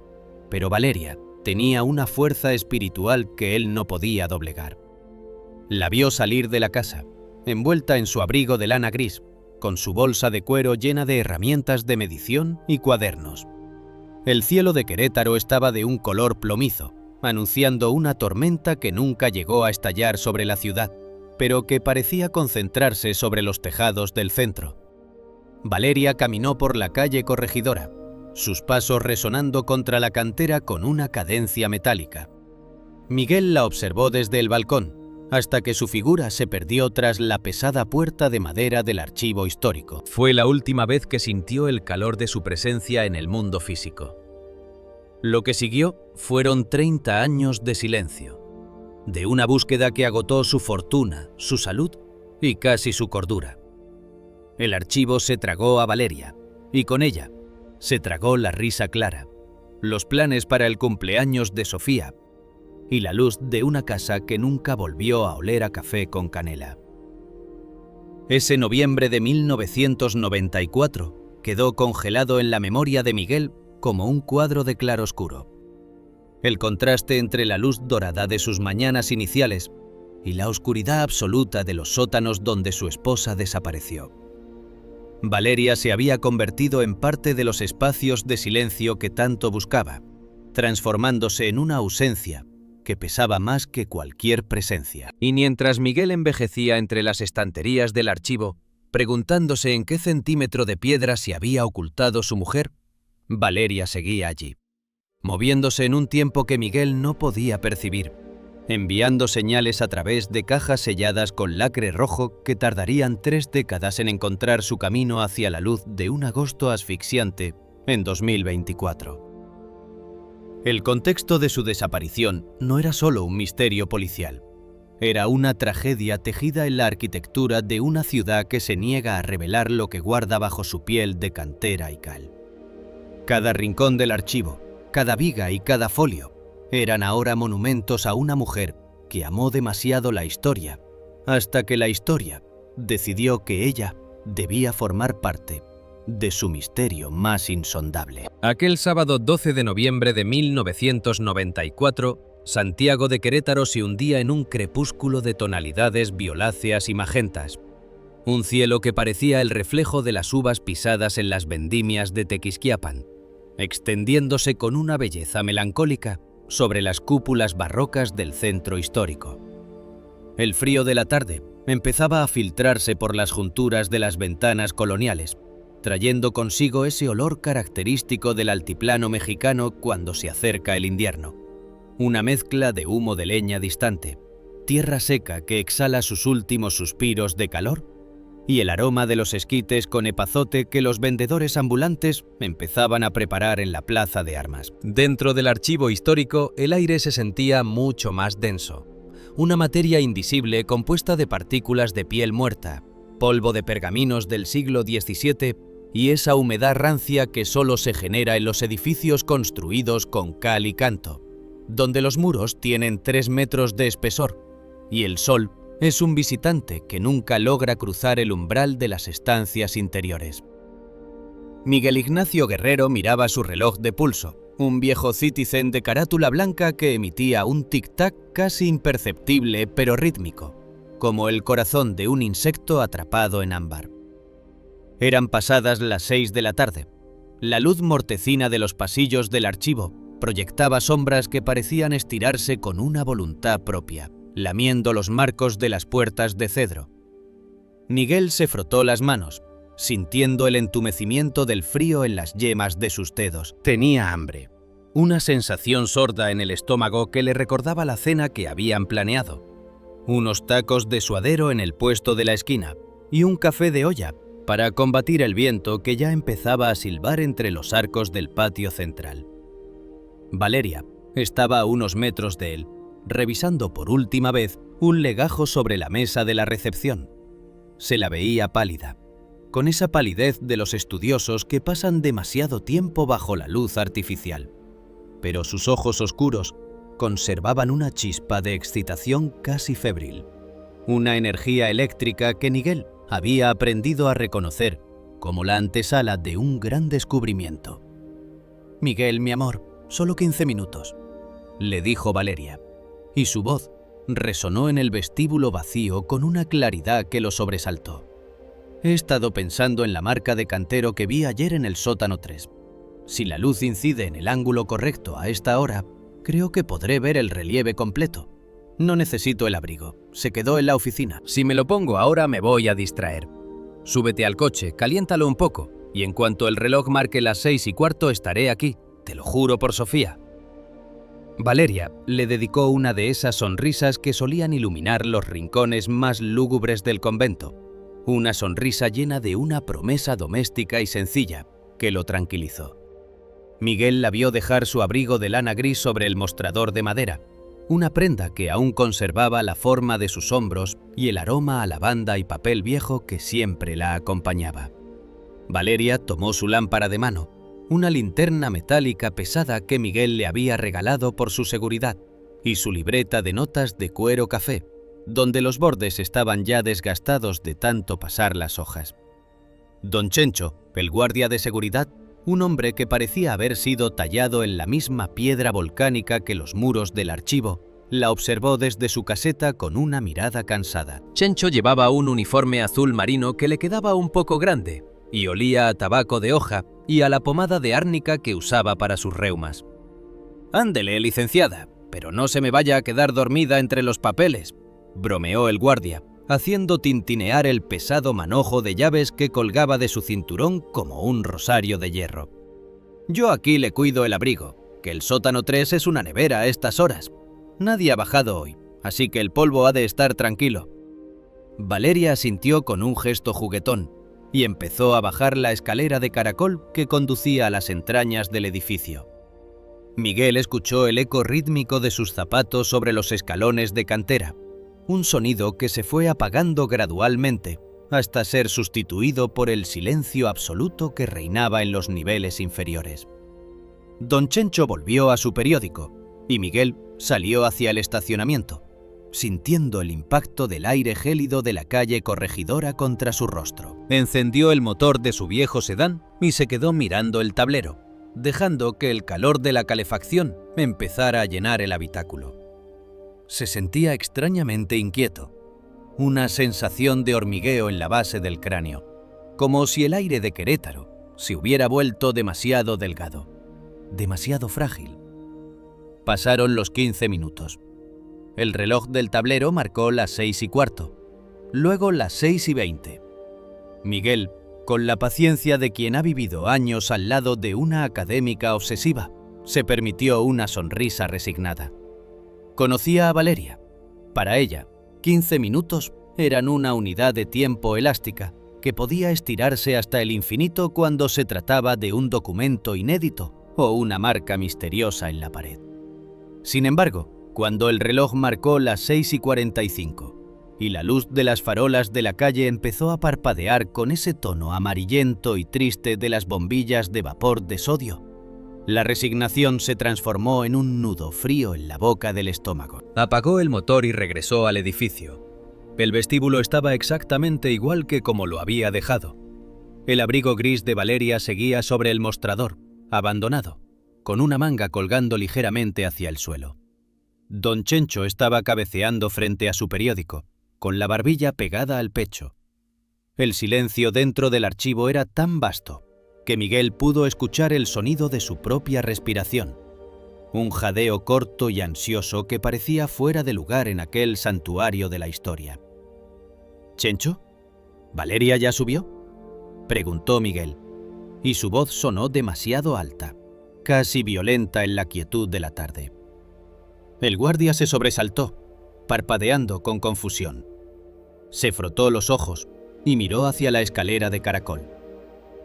Pero Valeria tenía una fuerza espiritual que él no podía doblegar. La vio salir de la casa, envuelta en su abrigo de lana gris, con su bolsa de cuero llena de herramientas de medición y cuadernos. El cielo de Querétaro estaba de un color plomizo, anunciando una tormenta que nunca llegó a estallar sobre la ciudad, pero que parecía concentrarse sobre los tejados del centro. Valeria caminó por la calle Corregidora, sus pasos resonando contra la cantera con una cadencia metálica. Miguel la observó desde el balcón, hasta que su figura se perdió tras la pesada puerta de madera del archivo histórico. Fue la última vez que sintió el calor de su presencia en el mundo físico. Lo que siguió fueron 30 años de silencio, de una búsqueda que agotó su fortuna, su salud y casi su cordura. El archivo se tragó a Valeria, y con ella se tragó la risa clara, los planes para el cumpleaños de Sofía y la luz de una casa que nunca volvió a oler a café con canela. Ese noviembre de 1994 quedó congelado en la memoria de Miguel como un cuadro de claroscuro. El contraste entre la luz dorada de sus mañanas iniciales y la oscuridad absoluta de los sótanos donde su esposa desapareció. Valeria se había convertido en parte de los espacios de silencio que tanto buscaba, transformándose en una ausencia que pesaba más que cualquier presencia. Y mientras Miguel envejecía entre las estanterías del archivo, preguntándose en qué centímetro de piedra se había ocultado su mujer, Valeria seguía allí, moviéndose en un tiempo que Miguel no podía percibir, enviando señales a través de cajas selladas con lacre rojo que tardarían 3 décadas en encontrar su camino hacia la luz de un agosto asfixiante en 2024. El contexto de su desaparición no era solo un misterio policial. Era una tragedia tejida en la arquitectura de una ciudad que se niega a revelar lo que guarda bajo su piel de cantera y cal. Cada rincón del archivo, cada viga y cada folio eran ahora monumentos a una mujer que amó demasiado la historia, hasta que la historia decidió que ella debía formar parte de su misterio más insondable. Aquel sábado 12 de noviembre de 1994, Santiago de Querétaro se hundía en un crepúsculo de tonalidades violáceas y magentas. Un cielo que parecía el reflejo de las uvas pisadas en las vendimias de Tequisquiapan, extendiéndose con una belleza melancólica sobre las cúpulas barrocas del centro histórico. El frío de la tarde empezaba a filtrarse por las junturas de las ventanas coloniales, trayendo consigo ese olor característico del altiplano mexicano cuando se acerca el invierno. Una mezcla de humo de leña distante, tierra seca que exhala sus últimos suspiros de calor y el aroma de los esquites con epazote que los vendedores ambulantes empezaban a preparar en la plaza de armas. Dentro del archivo histórico, el aire se sentía mucho más denso. Una materia invisible compuesta de partículas de piel muerta, polvo de pergaminos del siglo XVII y esa humedad rancia que solo se genera en los edificios construidos con cal y canto, donde los muros tienen 3 metros de espesor y el sol es un visitante que nunca logra cruzar el umbral de las estancias interiores. Miguel Ignacio Guerrero miraba su reloj de pulso, un viejo Citizen de carátula blanca que emitía un tic-tac casi imperceptible pero rítmico, como el corazón de un insecto atrapado en ámbar. Eran pasadas las 6 de la tarde. La luz mortecina de los pasillos del archivo proyectaba sombras que parecían estirarse con una voluntad propia, lamiendo los marcos de las puertas de cedro. Miguel se frotó las manos, sintiendo el entumecimiento del frío en las yemas de sus dedos. Tenía hambre, una sensación sorda en el estómago que le recordaba la cena que habían planeado. Unos tacos de suadero en el puesto de la esquina y un café de olla para combatir el viento que ya empezaba a silbar entre los arcos del patio central. Valeria estaba a unos metros de él, revisando por última vez un legajo sobre la mesa de la recepción. Se la veía pálida, con esa palidez de los estudiosos que pasan demasiado tiempo bajo la luz artificial. Pero sus ojos oscuros conservaban una chispa de excitación casi febril, una energía eléctrica que Miguel había aprendido a reconocer como la antesala de un gran descubrimiento. «Miguel, mi amor, solo 15 minutos», le dijo Valeria, y su voz resonó en el vestíbulo vacío con una claridad que lo sobresaltó. «He estado pensando en la marca de cantero que vi ayer en el sótano 3. Si la luz incide en el ángulo correcto a esta hora, creo que podré ver el relieve completo. No necesito el abrigo, se quedó en la oficina. Si me lo pongo ahora me voy a distraer. Súbete al coche, caliéntalo un poco, y en cuanto el reloj marque las 6:15 estaré aquí, te lo juro por Sofía». Valeria le dedicó una de esas sonrisas que solían iluminar los rincones más lúgubres del convento, una sonrisa llena de una promesa doméstica y sencilla que lo tranquilizó. Miguel la vio dejar su abrigo de lana gris sobre el mostrador de madera, una prenda que aún conservaba la forma de sus hombros y el aroma a lavanda y papel viejo que siempre la acompañaba. Valeria tomó su lámpara de mano, una linterna metálica pesada que Miguel le había regalado por su seguridad, y su libreta de notas de cuero café, donde los bordes estaban ya desgastados de tanto pasar las hojas. Don Chencho, el guardia de seguridad, un hombre que parecía haber sido tallado en la misma piedra volcánica que los muros del archivo, la observó desde su caseta con una mirada cansada. Chencho llevaba un uniforme azul marino que le quedaba un poco grande y olía a tabaco de hoja y a la pomada de árnica que usaba para sus reumas. «Ándele, licenciada, pero no se me vaya a quedar dormida entre los papeles», bromeó el guardia, haciendo tintinear el pesado manojo de llaves que colgaba de su cinturón como un rosario de hierro. «Yo aquí le cuido el abrigo, que el sótano 3 es una nevera a estas horas. Nadie ha bajado hoy, así que el polvo ha de estar tranquilo». Valeria asintió con un gesto juguetón y empezó a bajar la escalera de caracol que conducía a las entrañas del edificio. Miguel escuchó el eco rítmico de sus zapatos sobre los escalones de cantera, un sonido que se fue apagando gradualmente hasta ser sustituido por el silencio absoluto que reinaba en los niveles inferiores. Don Chencho volvió a su periódico y Miguel salió hacia el estacionamiento, sintiendo el impacto del aire gélido de la calle Corregidora contra su rostro. Encendió el motor de su viejo sedán y se quedó mirando el tablero, dejando que el calor de la calefacción empezara a llenar el habitáculo. Se sentía extrañamente inquieto, una sensación de hormigueo en la base del cráneo, como si el aire de Querétaro se hubiera vuelto demasiado delgado, demasiado frágil. Pasaron los 15 minutos. El reloj del tablero marcó las 6:15, luego las 6:20. Miguel, con la paciencia de quien ha vivido años al lado de una académica obsesiva, se permitió una sonrisa resignada. Conocía a Valeria. Para ella, 15 minutos eran una unidad de tiempo elástica que podía estirarse hasta el infinito cuando se trataba de un documento inédito o una marca misteriosa en la pared. Sin embargo, cuando el reloj marcó las 6:45 y la luz de las farolas de la calle empezó a parpadear con ese tono amarillento y triste de las bombillas de vapor de sodio, la resignación se transformó en un nudo frío en la boca del estómago. Apagó el motor y regresó al edificio. El vestíbulo estaba exactamente igual que como lo había dejado. El abrigo gris de Valeria seguía sobre el mostrador, abandonado, con una manga colgando ligeramente hacia el suelo. Don Chencho estaba cabeceando frente a su periódico, con la barbilla pegada al pecho. El silencio dentro del archivo era tan vasto que Miguel pudo escuchar el sonido de su propia respiración, un jadeo corto y ansioso que parecía fuera de lugar en aquel santuario de la historia. «¿Chencho? ¿Valeria ya subió?», preguntó Miguel, y su voz sonó demasiado alta, casi violenta en la quietud de la tarde. El guardia se sobresaltó, parpadeando con confusión. Se frotó los ojos y miró hacia la escalera de caracol.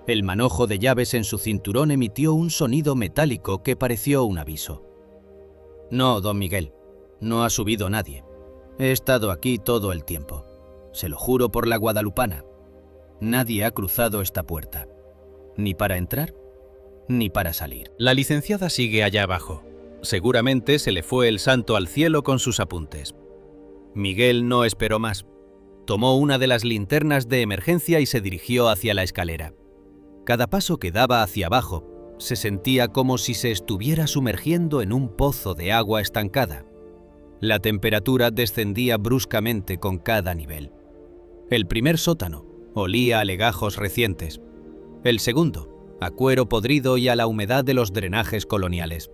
El manojo de llaves en su cinturón emitió un sonido metálico que pareció un aviso. «No, don Miguel, no ha subido nadie. He estado aquí todo el tiempo. Se lo juro por la guadalupana. Nadie ha cruzado esta puerta, ni para entrar, ni para salir». La licenciada sigue allá abajo. Seguramente se le fue el santo al cielo con sus apuntes. Miguel no esperó más. Tomó una de las linternas de emergencia y se dirigió hacia la escalera. Cada paso que daba hacia abajo se sentía como si se estuviera sumergiendo en un pozo de agua estancada. La temperatura descendía bruscamente con cada nivel. El primer sótano olía a legajos recientes. El segundo, a cuero podrido y a la humedad de los drenajes coloniales.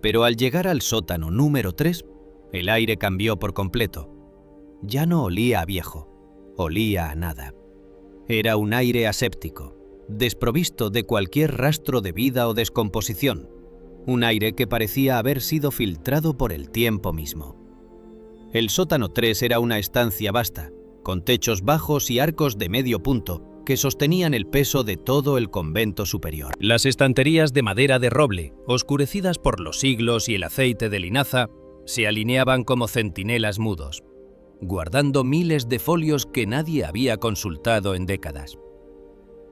Pero al llegar al sótano número 3, el aire cambió por completo. Ya no olía a viejo, olía a nada. Era un aire aséptico, desprovisto de cualquier rastro de vida o descomposición, un aire que parecía haber sido filtrado por el tiempo mismo. El sótano 3 era una estancia vasta, con techos bajos y arcos de medio punto, que sostenían el peso de todo el convento superior. Las estanterías de madera de roble, oscurecidas por los siglos y el aceite de linaza, se alineaban como centinelas mudos, guardando miles de folios que nadie había consultado en décadas.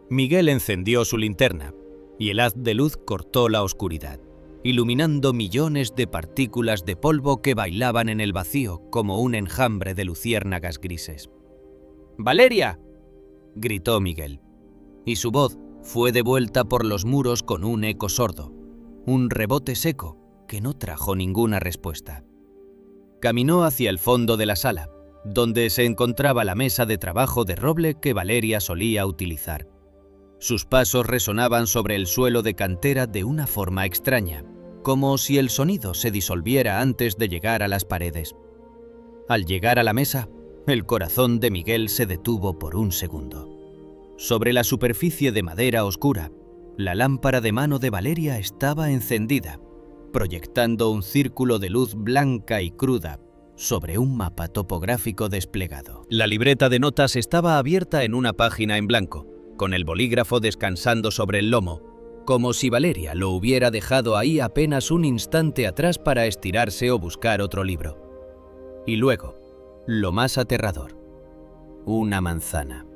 Miguel encendió su linterna y el haz de luz cortó la oscuridad, iluminando millones de partículas de polvo que bailaban en el vacío como un enjambre de luciérnagas grises. ¡Valeria!, gritó Miguel, y su voz fue devuelta por los muros con un eco sordo, un rebote seco que no trajo ninguna respuesta. Caminó hacia el fondo de la sala, donde se encontraba la mesa de trabajo de roble que Valeria solía utilizar. Sus pasos resonaban sobre el suelo de cantera de una forma extraña, como si el sonido se disolviera antes de llegar a las paredes. Al llegar a la mesa, el corazón de Miguel se detuvo por un segundo. Sobre la superficie de madera oscura, la lámpara de mano de Valeria estaba encendida, proyectando un círculo de luz blanca y cruda sobre un mapa topográfico desplegado. La libreta de notas estaba abierta en una página en blanco, con el bolígrafo descansando sobre el lomo, como si Valeria lo hubiera dejado ahí apenas un instante atrás para estirarse o buscar otro libro. Y luego, lo más aterrador, una manzana.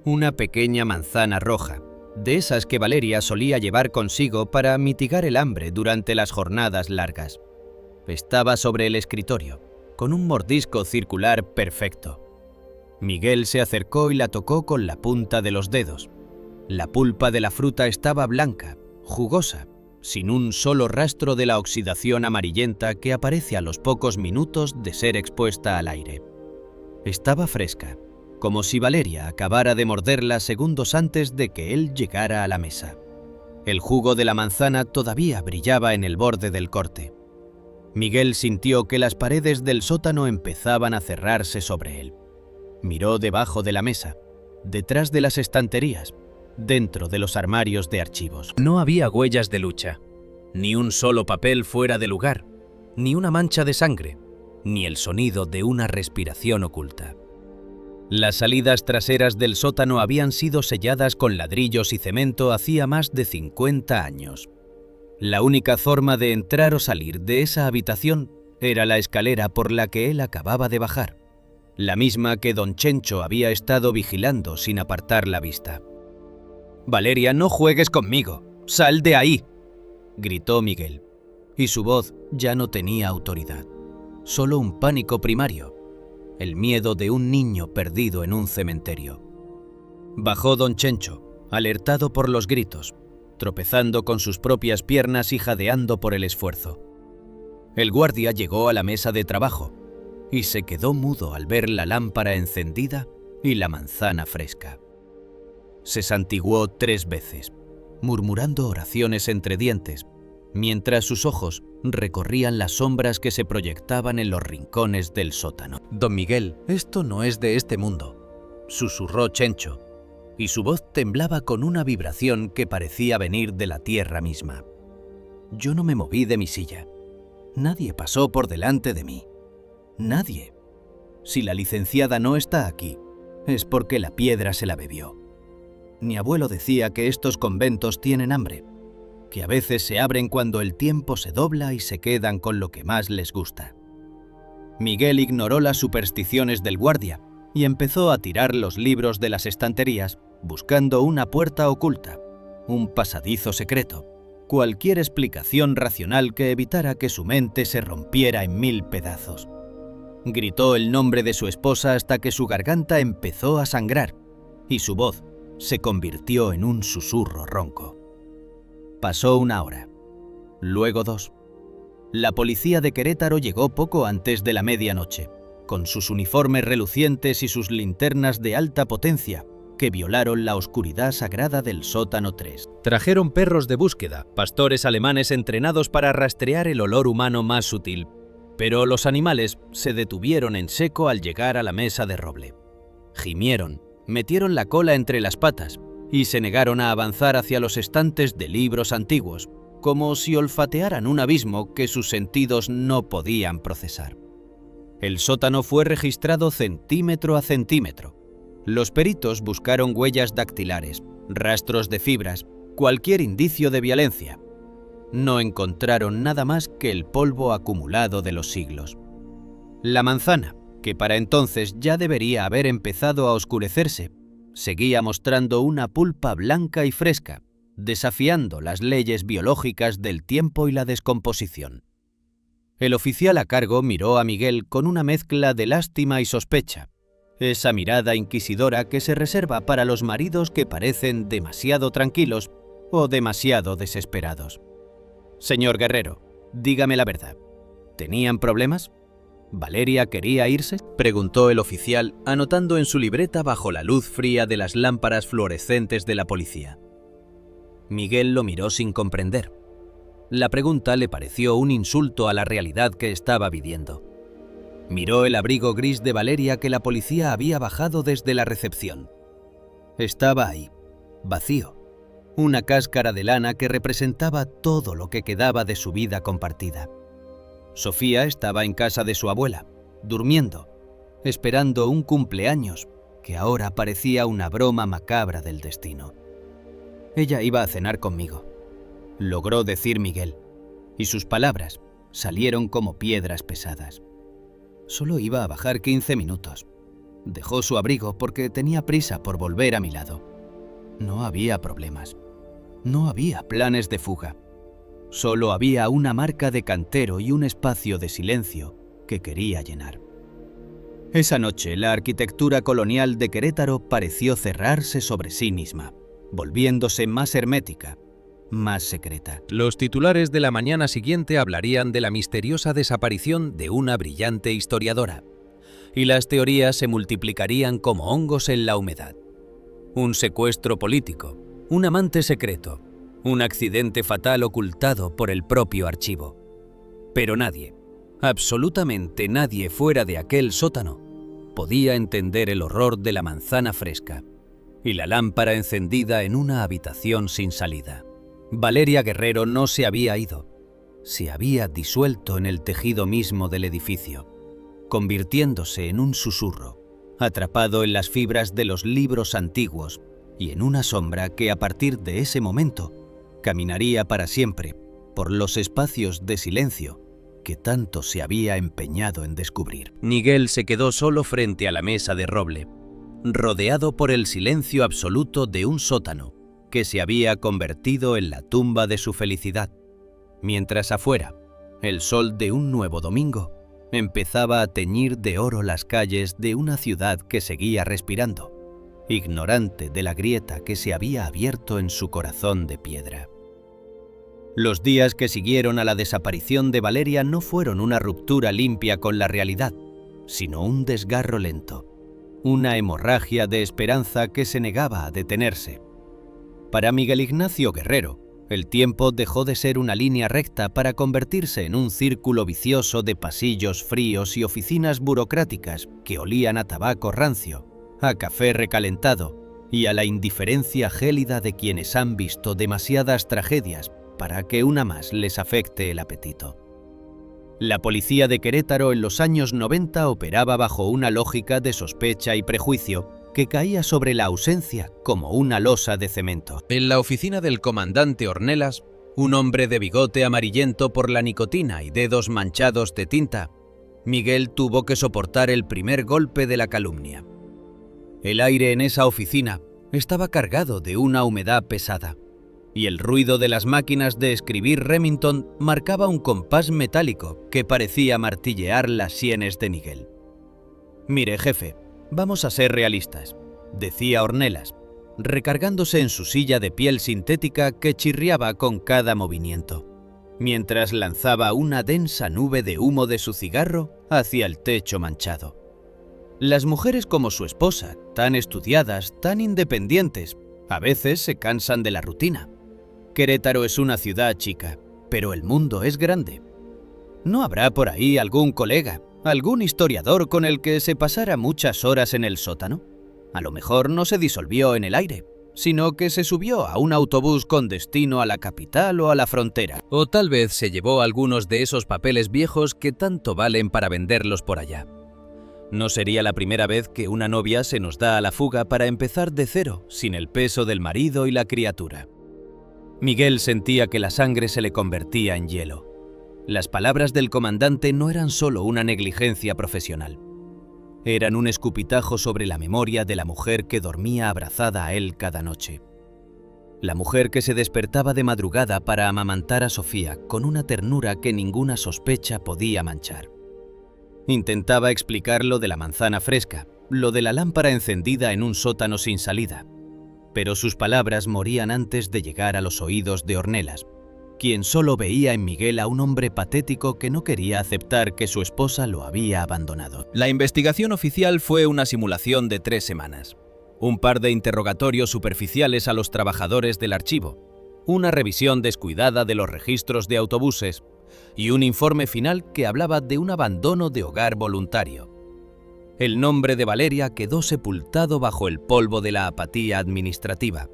Una pequeña manzana roja, de esas que Valeria solía llevar consigo para mitigar el hambre durante las jornadas largas. Estaba sobre el escritorio, con un mordisco circular perfecto. Miguel se acercó y la tocó con la punta de los dedos. La pulpa de la fruta estaba blanca, jugosa, sin un solo rastro de la oxidación amarillenta que aparece a los pocos minutos de ser expuesta al aire. Estaba fresca, como si Valeria acabara de morderla segundos antes de que él llegara a la mesa. El jugo de la manzana todavía brillaba en el borde del corte. Miguel sintió que las paredes del sótano empezaban a cerrarse sobre él. Miró debajo de la mesa, detrás de las estanterías, dentro de los armarios de archivos. No había huellas de lucha, ni un solo papel fuera de lugar, ni una mancha de sangre, ni el sonido de una respiración oculta. Las salidas traseras del sótano habían sido selladas con ladrillos y cemento hacía más de 50 años. La única forma de entrar o salir de esa habitación era la escalera por la que él acababa de bajar, la misma que don Chencho había estado vigilando sin apartar la vista. «Valeria, no juegues conmigo. ¡Sal de ahí!», gritó Miguel, y su voz ya no tenía autoridad, solo un pánico primario, el miedo de un niño perdido en un cementerio. Bajó don Chencho, alertado por los gritos, tropezando con sus propias piernas y jadeando por el esfuerzo. El guardia llegó a la mesa de trabajo y se quedó mudo al ver la lámpara encendida y la manzana fresca. Se santiguó 3 veces, murmurando oraciones entre dientes, mientras sus ojos recorrían las sombras que se proyectaban en los rincones del sótano. «Don Miguel, esto no es de este mundo», susurró Chencho, y su voz temblaba con una vibración que parecía venir de la tierra misma. «Yo no me moví de mi silla. Nadie pasó por delante de mí. Nadie. Si la licenciada no está aquí, es porque la piedra se la bebió. Mi abuelo decía que estos conventos tienen hambre, que a veces se abren cuando el tiempo se dobla y se quedan con lo que más les gusta». Miguel ignoró las supersticiones del guardia y empezó a tirar los libros de las estanterías, buscando una puerta oculta, un pasadizo secreto, cualquier explicación racional que evitara que su mente se rompiera en 1000 pedazos. Gritó el nombre de su esposa hasta que su garganta empezó a sangrar y su voz se convirtió en un susurro ronco. Pasó 1 hora, luego 2. La policía de Querétaro llegó poco antes de la medianoche, con sus uniformes relucientes y sus linternas de alta potencia, que violaron la oscuridad sagrada del sótano 3. Trajeron perros de búsqueda, pastores alemanes entrenados para rastrear el olor humano más sutil, pero los animales se detuvieron en seco al llegar a la mesa de roble. Gimieron, metieron la cola entre las patas y se negaron a avanzar hacia los estantes de libros antiguos, como si olfatearan un abismo que sus sentidos no podían procesar. El sótano fue registrado centímetro a centímetro, Los peritos buscaron huellas dactilares, rastros de fibras, cualquier indicio de violencia. No encontraron nada más que el polvo acumulado de los siglos. La manzana, que para entonces ya debería haber empezado a oscurecerse, seguía mostrando una pulpa blanca y fresca, desafiando las leyes biológicas del tiempo y la descomposición. El oficial a cargo miró a Miguel con una mezcla de lástima y sospecha, esa mirada inquisidora que se reserva para los maridos que parecen demasiado tranquilos o demasiado desesperados. «Señor Guerrero, dígame la verdad. ¿Tenían problemas? ¿Valeria quería irse?», preguntó el oficial, anotando en su libreta bajo la luz fría de las lámparas fluorescentes de la policía. Miguel lo miró sin comprender. La pregunta le pareció un insulto a la realidad que estaba viviendo. Miró el abrigo gris de Valeria que la policía había bajado desde la recepción. Estaba ahí, vacío, una cáscara de lana que representaba todo lo que quedaba de su vida compartida. Sofía estaba en casa de su abuela, durmiendo, esperando un cumpleaños que ahora parecía una broma macabra del destino. Ella iba a cenar conmigo, logró decir Miguel, y sus palabras salieron como piedras pesadas. Solo iba a bajar 15 minutos. Dejó su abrigo porque tenía prisa por volver a mi lado. No había problemas. No había planes de fuga. Solo había una marca de cantero y un espacio de silencio que quería llenar. Esa noche, la arquitectura colonial de Querétaro pareció cerrarse sobre sí misma, volviéndose más hermética, más secreta. Los titulares de la mañana siguiente hablarían de la misteriosa desaparición de una brillante historiadora, y las teorías se multiplicarían como hongos en la humedad. Un secuestro político, un amante secreto, un accidente fatal ocultado por el propio archivo. Pero nadie, absolutamente nadie fuera de aquel sótano, podía entender el horror de la manzana fresca y la lámpara encendida en una habitación sin salida. Valeria Guerrero no se había ido, se había disuelto en el tejido mismo del edificio, convirtiéndose en un susurro, atrapado en las fibras de los libros antiguos y en una sombra que a partir de ese momento caminaría para siempre por los espacios de silencio que tanto se había empeñado en descubrir. Miguel se quedó solo frente a la mesa de roble, rodeado por el silencio absoluto de un sótano que se había convertido en la tumba de su felicidad, mientras afuera, el sol de un nuevo domingo empezaba a teñir de oro las calles de una ciudad que seguía respirando, ignorante de la grieta que se había abierto en su corazón de piedra. Los días que siguieron a la desaparición de Valeria no fueron una ruptura limpia con la realidad, sino un desgarro lento, una hemorragia de esperanza que se negaba a detenerse. Para Miguel Ignacio Guerrero, el tiempo dejó de ser una línea recta para convertirse en un círculo vicioso de pasillos fríos y oficinas burocráticas que olían a tabaco rancio, a café recalentado y a la indiferencia gélida de quienes han visto demasiadas tragedias para que una más les afecte el apetito. La policía de Querétaro en los años 90 operaba bajo una lógica de sospecha y prejuicio que caía sobre la ausencia como una losa de cemento. En la oficina del comandante Ornelas, un hombre de bigote amarillento por la nicotina y dedos manchados de tinta, Miguel tuvo que soportar el primer golpe de la calumnia. El aire en esa oficina estaba cargado de una humedad pesada, y el ruido de las máquinas de escribir Remington marcaba un compás metálico que parecía martillear las sienes de Miguel. «Mire, jefe, vamos a ser realistas», decía Ornelas, recargándose en su silla de piel sintética que chirriaba con cada movimiento, mientras lanzaba una densa nube de humo de su cigarro hacia el techo manchado. Las mujeres como su esposa, tan estudiadas, tan independientes, a veces se cansan de la rutina. Querétaro es una ciudad chica, pero el mundo es grande. ¿No habrá por ahí algún colega, algún historiador con el que se pasara muchas horas en el sótano? A lo mejor no se disolvió en el aire, sino que se subió a un autobús con destino a la capital o a la frontera. O tal vez se llevó algunos de esos papeles viejos que tanto valen para venderlos por allá. No sería la primera vez que una novia se nos da a la fuga para empezar de cero, sin el peso del marido y la criatura. Miguel sentía que la sangre se le convertía en hielo. Las palabras del comandante no eran solo una negligencia profesional. Eran un escupitajo sobre la memoria de la mujer que dormía abrazada a él cada noche. La mujer que se despertaba de madrugada para amamantar a Sofía con una ternura que ninguna sospecha podía manchar. Intentaba explicar lo de la manzana fresca, lo de la lámpara encendida en un sótano sin salida, pero sus palabras morían antes de llegar a los oídos de Ornelas, quien solo veía en Miguel a un hombre patético que no quería aceptar que su esposa lo había abandonado. La investigación oficial fue una simulación de 3 semanas. Un par de interrogatorios superficiales a los trabajadores del archivo, una revisión descuidada de los registros de autobuses y un informe final que hablaba de un abandono de hogar voluntario. El nombre de Valeria quedó sepultado bajo el polvo de la apatía administrativa,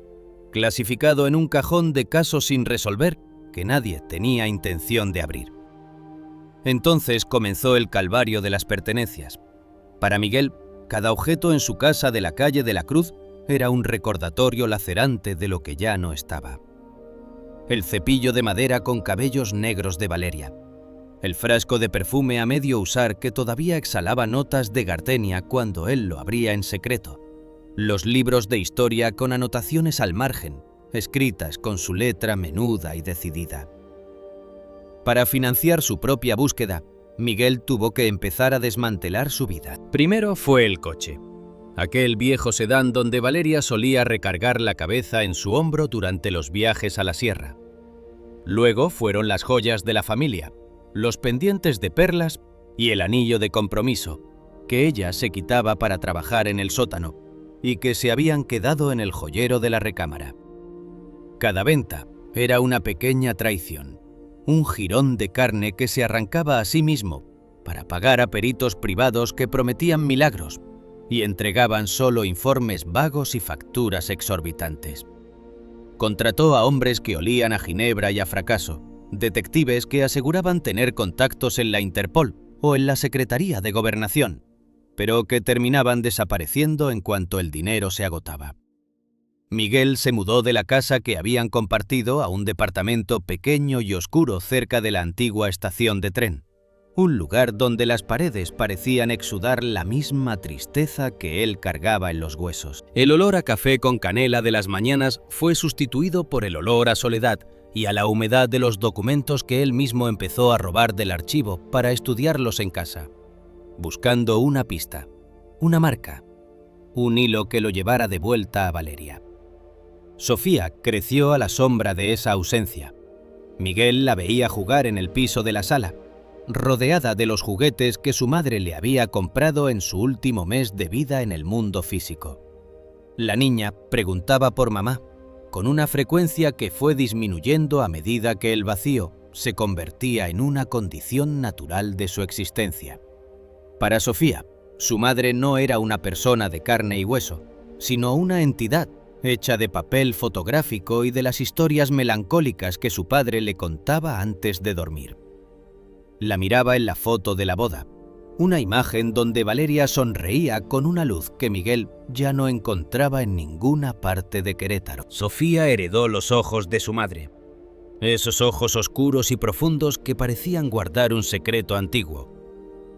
clasificado en un cajón de casos sin resolver que nadie tenía intención de abrir. Entonces comenzó el calvario de las pertenencias. Para Miguel, cada objeto en su casa de la calle de la Cruz era un recordatorio lacerante de lo que ya no estaba. El cepillo de madera con cabellos negros de Valeria, el frasco de perfume a medio usar que todavía exhalaba notas de gardenia cuando él lo abría en secreto, los libros de historia con anotaciones al margen, escritas con su letra menuda y decidida. Para financiar su propia búsqueda, Miguel tuvo que empezar a desmantelar su vida. Primero fue el coche, aquel viejo sedán donde Valeria solía recargar la cabeza en su hombro durante los viajes a la sierra. Luego fueron las joyas de la familia, los pendientes de perlas y el anillo de compromiso, que ella se quitaba para trabajar en el sótano y que se habían quedado en el joyero de la recámara. Cada venta era una pequeña traición, un jirón de carne que se arrancaba a sí mismo para pagar a peritos privados que prometían milagros y entregaban solo informes vagos y facturas exorbitantes. Contrató a hombres que olían a ginebra y a fracaso, detectives que aseguraban tener contactos en la Interpol o en la Secretaría de Gobernación, pero que terminaban desapareciendo en cuanto el dinero se agotaba. Miguel se mudó de la casa que habían compartido a un departamento pequeño y oscuro cerca de la antigua estación de tren, un lugar donde las paredes parecían exudar la misma tristeza que él cargaba en los huesos. El olor a café con canela de las mañanas fue sustituido por el olor a soledad y a la humedad de los documentos que él mismo empezó a robar del archivo para estudiarlos en casa, buscando una pista, una marca, un hilo que lo llevara de vuelta a Valeria. Sofía creció a la sombra de esa ausencia. Miguel la veía jugar en el piso de la sala, rodeada de los juguetes que su madre le había comprado en su último mes de vida en el mundo físico. La niña preguntaba por mamá, con una frecuencia que fue disminuyendo a medida que el vacío se convertía en una condición natural de su existencia. Para Sofía, su madre no era una persona de carne y hueso, sino una entidad hecha de papel fotográfico y de las historias melancólicas que su padre le contaba antes de dormir. La miraba en la foto de la boda, una imagen donde Valeria sonreía con una luz que Miguel ya no encontraba en ninguna parte de Querétaro. Sofía heredó los ojos de su madre, esos ojos oscuros y profundos que parecían guardar un secreto antiguo.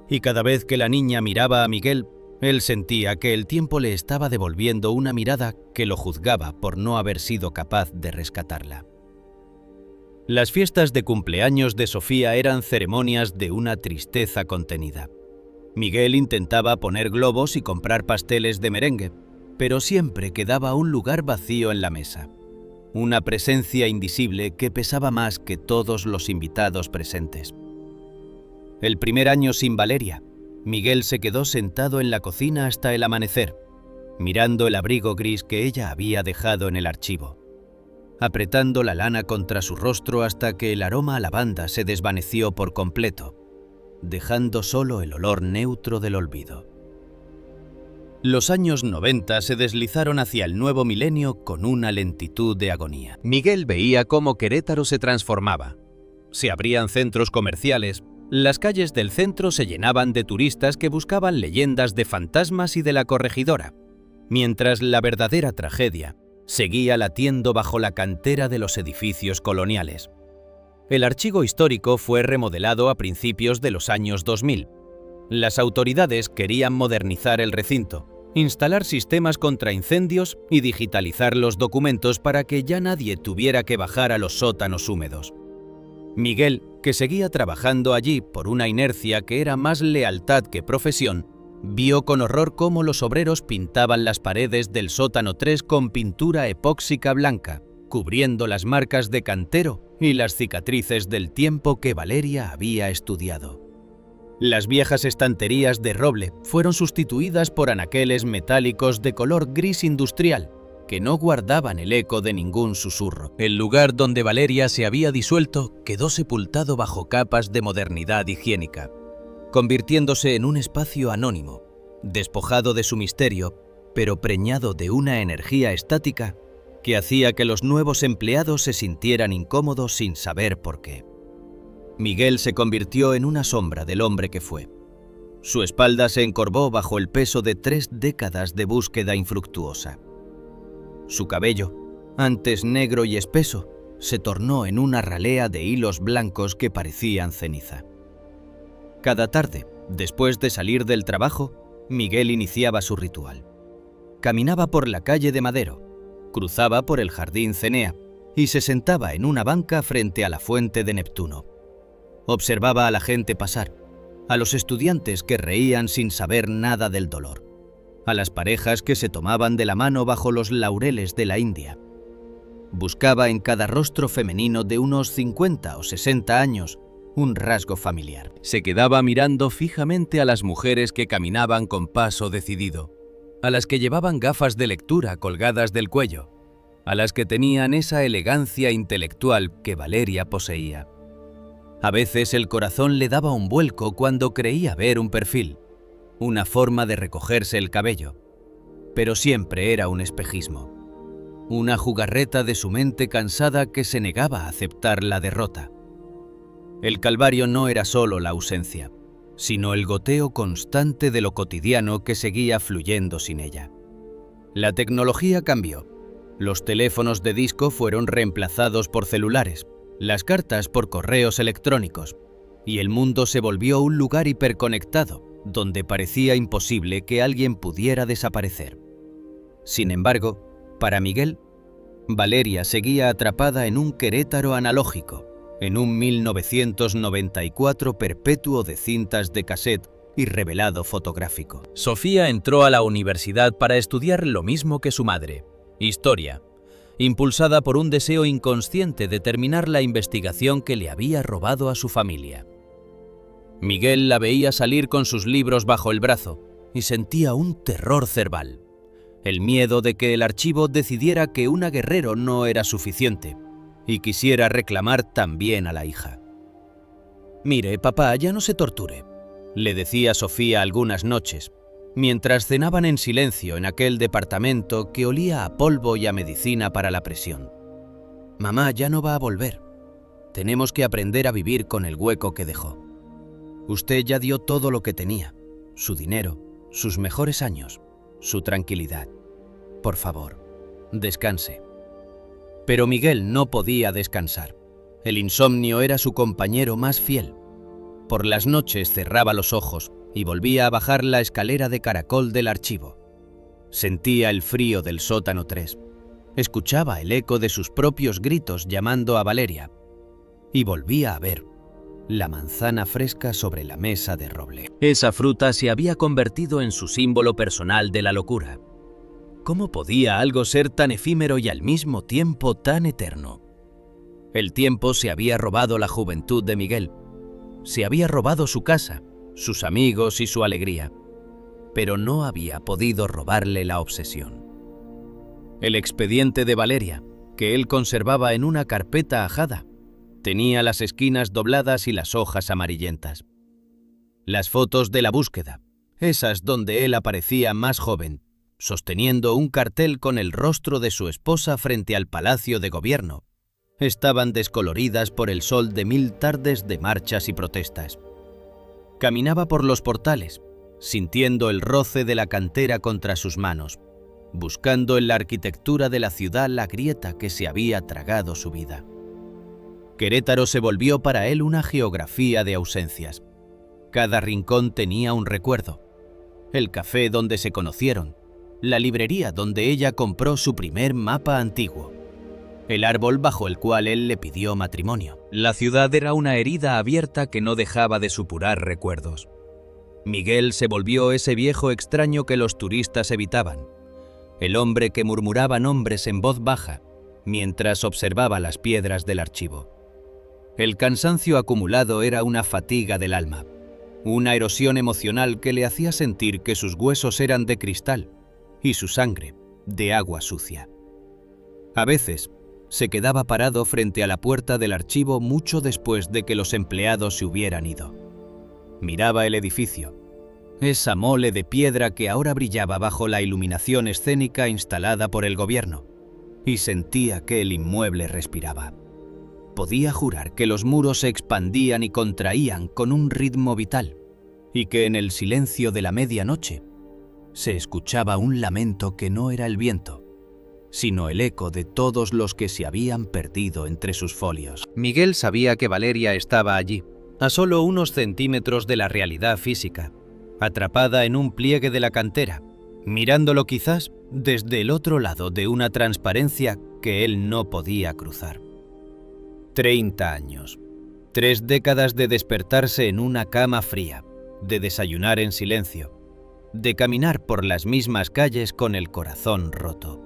Y cada vez que la niña miraba a Miguel, él sentía que el tiempo le estaba devolviendo una mirada que lo juzgaba por no haber sido capaz de rescatarla. Las fiestas de cumpleaños de Sofía eran ceremonias de una tristeza contenida. Miguel intentaba poner globos y comprar pasteles de merengue, pero siempre quedaba un lugar vacío en la mesa. Una presencia invisible que pesaba más que todos los invitados presentes. El primer año sin Valeria, Miguel se quedó sentado en la cocina hasta el amanecer, mirando el abrigo gris que ella había dejado en el archivo, apretando la lana contra su rostro hasta que el aroma a lavanda se desvaneció por completo, dejando solo el olor neutro del olvido. Los años 90 se deslizaron hacia el nuevo milenio con una lentitud de agonía. Miguel veía cómo Querétaro se transformaba. Se abrían centros comerciales, Las calles del centro se llenaban de turistas que buscaban leyendas de fantasmas y de la corregidora, mientras la verdadera tragedia seguía latiendo bajo la cantera de los edificios coloniales. El archivo histórico fue remodelado a principios de los años 2000. Las autoridades querían modernizar el recinto, instalar sistemas contra incendios y digitalizar los documentos para que ya nadie tuviera que bajar a los sótanos húmedos. Miguel, que seguía trabajando allí por una inercia que era más lealtad que profesión, vio con horror cómo los obreros pintaban las paredes del sótano 3 con pintura epóxica blanca, cubriendo las marcas de cantero y las cicatrices del tiempo que Valeria había estudiado. Las viejas estanterías de roble fueron sustituidas por anaqueles metálicos de color gris industrial, que no guardaban el eco de ningún susurro. El lugar donde Valeria se había disuelto quedó sepultado bajo capas de modernidad higiénica, convirtiéndose en un espacio anónimo, despojado de su misterio, pero preñado de una energía estática que hacía que los nuevos empleados se sintieran incómodos sin saber por qué. Miguel se convirtió en una sombra del hombre que fue. Su espalda se encorvó bajo el peso de 3 décadas de búsqueda infructuosa. Su cabello, antes negro y espeso, se tornó en una ralea de hilos blancos que parecían ceniza. Cada tarde, después de salir del trabajo, Miguel iniciaba su ritual. Caminaba por la calle de Madero, cruzaba por el jardín Cenea y se sentaba en una banca frente a la fuente de Neptuno. Observaba a la gente pasar, a los estudiantes que reían sin saber nada del dolor, a las parejas que se tomaban de la mano bajo los laureles de la India. Buscaba en cada rostro femenino de unos 50 o 60 años un rasgo familiar. Se quedaba mirando fijamente a las mujeres que caminaban con paso decidido, a las que llevaban gafas de lectura colgadas del cuello, a las que tenían esa elegancia intelectual que Valeria poseía. A veces el corazón le daba un vuelco cuando creía ver un perfil, una forma de recogerse el cabello, pero siempre era un espejismo, una jugarreta de su mente cansada que se negaba a aceptar la derrota. El calvario no era solo la ausencia, sino el goteo constante de lo cotidiano que seguía fluyendo sin ella. La tecnología cambió. Los teléfonos de disco fueron reemplazados por celulares, las cartas por correos electrónicos, y el mundo se volvió un lugar hiperconectado, donde parecía imposible que alguien pudiera desaparecer. Sin embargo, para Miguel, Valeria seguía atrapada en un Querétaro analógico, en un 1994 perpetuo de cintas de cassette y revelado fotográfico. Sofía entró a la universidad para estudiar lo mismo que su madre, historia, impulsada por un deseo inconsciente de terminar la investigación que le había robado a su familia. Miguel la veía salir con sus libros bajo el brazo y sentía un terror cerval, el miedo de que el archivo decidiera que una guerrero no era suficiente y quisiera reclamar también a la hija. «Mire, papá, ya no se torture», le decía Sofía algunas noches, mientras cenaban en silencio en aquel departamento que olía a polvo y a medicina para la presión. «Mamá ya no va a volver. Tenemos que aprender a vivir con el hueco que dejó. Usted ya dio todo lo que tenía, su dinero, sus mejores años, su tranquilidad. Por favor, descanse». Pero Miguel no podía descansar. El insomnio era su compañero más fiel. Por las noches cerraba los ojos y volvía a bajar la escalera de caracol del archivo. Sentía el frío del sótano 3. Escuchaba el eco de sus propios gritos llamando a Valeria. Y volvía a ver la manzana fresca sobre la mesa de roble. Esa fruta se había convertido en su símbolo personal de la locura. ¿Cómo podía algo ser tan efímero y al mismo tiempo tan eterno? El tiempo se había robado la juventud de Miguel. Se había robado su casa, sus amigos y su alegría. Pero no había podido robarle la obsesión. El expediente de Valeria, que él conservaba en una carpeta ajada, tenía las esquinas dobladas y las hojas amarillentas. Las fotos de la búsqueda, esas donde él aparecía más joven, sosteniendo un cartel con el rostro de su esposa frente al Palacio de Gobierno, estaban descoloridas por el sol de 1000 tardes de marchas y protestas. Caminaba por los portales, sintiendo el roce de la cantera contra sus manos, buscando en la arquitectura de la ciudad la grieta que se había tragado su vida. Querétaro se volvió para él una geografía de ausencias. Cada rincón tenía un recuerdo. El café donde se conocieron, la librería donde ella compró su primer mapa antiguo, el árbol bajo el cual él le pidió matrimonio. La ciudad era una herida abierta que no dejaba de supurar recuerdos. Miguel se volvió ese viejo extraño que los turistas evitaban, el hombre que murmuraba nombres en voz baja mientras observaba las piedras del archivo. El cansancio acumulado era una fatiga del alma, una erosión emocional que le hacía sentir que sus huesos eran de cristal y su sangre de agua sucia. A veces, se quedaba parado frente a la puerta del archivo mucho después de que los empleados se hubieran ido. Miraba el edificio, esa mole de piedra que ahora brillaba bajo la iluminación escénica instalada por el gobierno, y sentía que el inmueble respiraba. Podía jurar que los muros se expandían y contraían con un ritmo vital, y que en el silencio de la medianoche se escuchaba un lamento que no era el viento, sino el eco de todos los que se habían perdido entre sus folios. Miguel sabía que Valeria estaba allí, a solo unos centímetros de la realidad física, atrapada en un pliegue de la cantera, mirándolo quizás desde el otro lado de una transparencia que él no podía cruzar. 30 años, 3 décadas de despertarse en una cama fría, de desayunar en silencio, de caminar por las mismas calles con el corazón roto.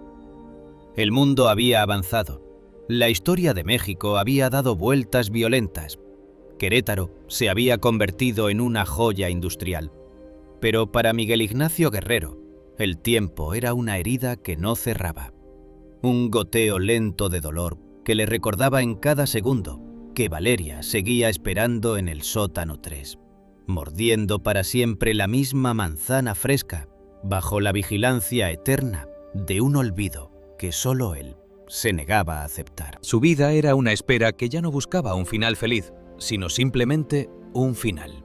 El mundo había avanzado, la historia de México había dado vueltas violentas, Querétaro se había convertido en una joya industrial. Pero para Miguel Ignacio Guerrero, el tiempo era una herida que no cerraba, un goteo lento de dolor que le recordaba en cada segundo que Valeria seguía esperando en el sótano 3, mordiendo para siempre la misma manzana fresca, bajo la vigilancia eterna de un olvido que solo él se negaba a aceptar. Su vida era una espera que ya no buscaba un final feliz, sino simplemente un final.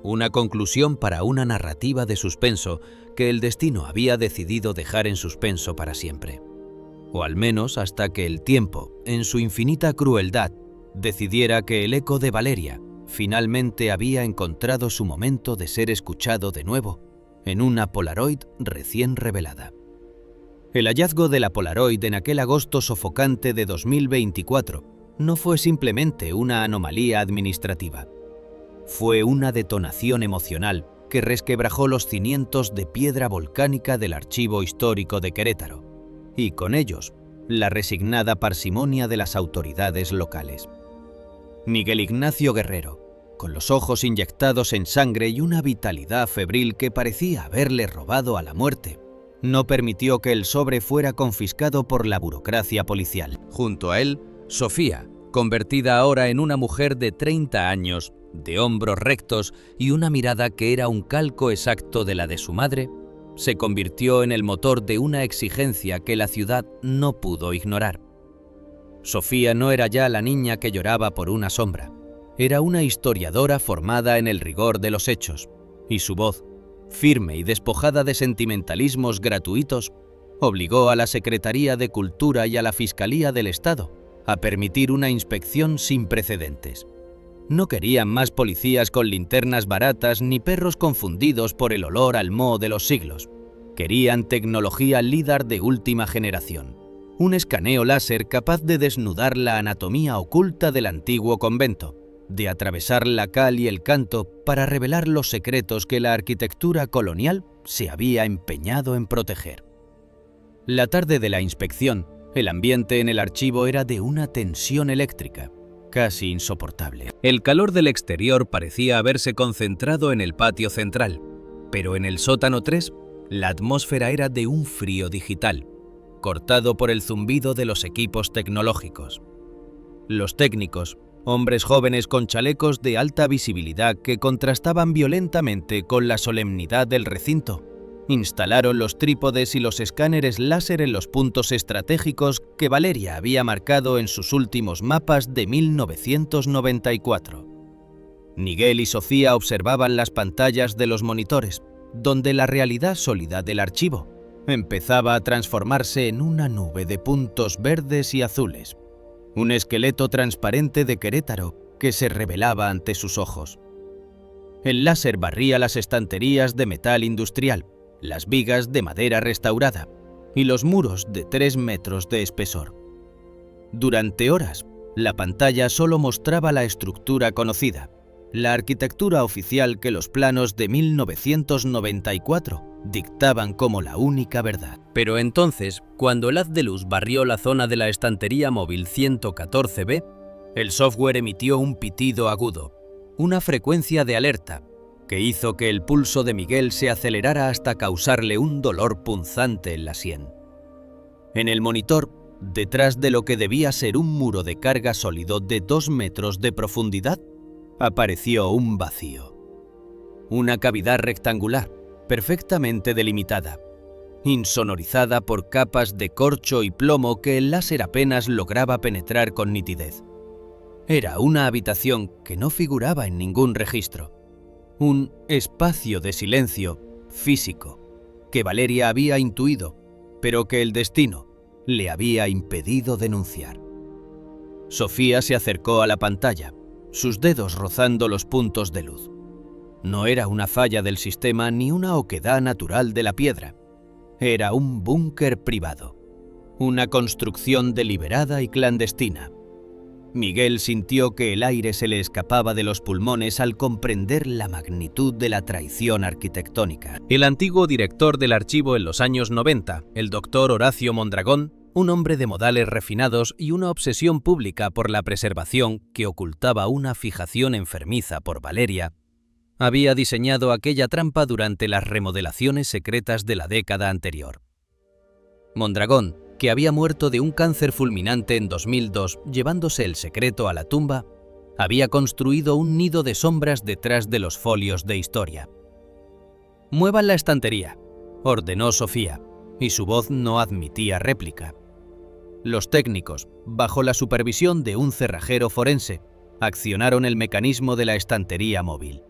Una conclusión para una narrativa de suspenso que el destino había decidido dejar en suspenso para siempre. O al menos hasta que el tiempo, en su infinita crueldad, decidiera que el eco de Valeria finalmente había encontrado su momento de ser escuchado de nuevo en una Polaroid recién revelada. El hallazgo de la Polaroid en aquel agosto sofocante de 2024 no fue simplemente una anomalía administrativa. Fue una detonación emocional que resquebrajó los cimientos de piedra volcánica del Archivo Histórico de Querétaro, y con ellos la resignada parsimonia de las autoridades locales. Miguel Ignacio Guerrero, con los ojos inyectados en sangre y una vitalidad febril que parecía haberle robado a la muerte, no permitió que el sobre fuera confiscado por la burocracia policial. Junto a él, Sofía, convertida ahora en una mujer de 30 años, de hombros rectos y una mirada que era un calco exacto de la de su madre, se convirtió en el motor de una exigencia que la ciudad no pudo ignorar. Sofía no era ya la niña que lloraba por una sombra, era una historiadora formada en el rigor de los hechos, y su voz, firme y despojada de sentimentalismos gratuitos, obligó a la Secretaría de Cultura y a la Fiscalía del Estado a permitir una inspección sin precedentes. No querían más policías con linternas baratas ni perros confundidos por el olor al moho de los siglos. Querían tecnología LIDAR de última generación, un escaneo láser capaz de desnudar la anatomía oculta del antiguo convento, de atravesar la cal y el canto para revelar los secretos que la arquitectura colonial se había empeñado en proteger. La tarde de la inspección, el ambiente en el archivo era de una tensión eléctrica, casi insoportable. El calor del exterior parecía haberse concentrado en el patio central, pero en el sótano 3, la atmósfera era de un frío digital, cortado por el zumbido de los equipos tecnológicos. Los técnicos, hombres jóvenes con chalecos de alta visibilidad que contrastaban violentamente con la solemnidad del recinto, instalaron los trípodes y los escáneres láser en los puntos estratégicos que Valeria había marcado en sus últimos mapas de 1994. Miguel y Sofía observaban las pantallas de los monitores, donde la realidad sólida del archivo empezaba a transformarse en una nube de puntos verdes y azules, un esqueleto transparente de Querétaro que se revelaba ante sus ojos. El láser barría las estanterías de metal industrial, las vigas de madera restaurada y los muros de 3 metros de espesor. Durante horas, la pantalla solo mostraba la estructura conocida, la arquitectura oficial que los planos de 1994 dictaban como la única verdad. Pero entonces, cuando el haz de luz barrió la zona de la estantería móvil 114B, el software emitió un pitido agudo, una frecuencia de alerta, que hizo que el pulso de Miguel se acelerara hasta causarle un dolor punzante en la sien. En el monitor, detrás de lo que debía ser un muro de carga sólido de 2 metros de profundidad, apareció un vacío. Una cavidad rectangular, perfectamente delimitada, insonorizada por capas de corcho y plomo que el láser apenas lograba penetrar con nitidez. Era una habitación que no figuraba en ningún registro. Un espacio de silencio físico que Valeria había intuido, pero que el destino le había impedido denunciar. Sofía se acercó a la pantalla, sus dedos rozando los puntos de luz. No era una falla del sistema ni una oquedad natural de la piedra. Era un búnker privado, una construcción deliberada y clandestina. Miguel sintió que el aire se le escapaba de los pulmones al comprender la magnitud de la traición arquitectónica. El antiguo director del archivo en los años 90, el doctor Horacio Mondragón, un hombre de modales refinados y una obsesión pública por la preservación que ocultaba una fijación enfermiza por Valeria, había diseñado aquella trampa durante las remodelaciones secretas de la década anterior. Mondragón, que había muerto de un cáncer fulminante en 2002 llevándose el secreto a la tumba, había construido un nido de sombras detrás de los folios de historia. «Muevan la estantería», ordenó Sofía, y su voz no admitía réplica. Los técnicos, bajo la supervisión de un cerrajero forense, accionaron el mecanismo de la estantería móvil.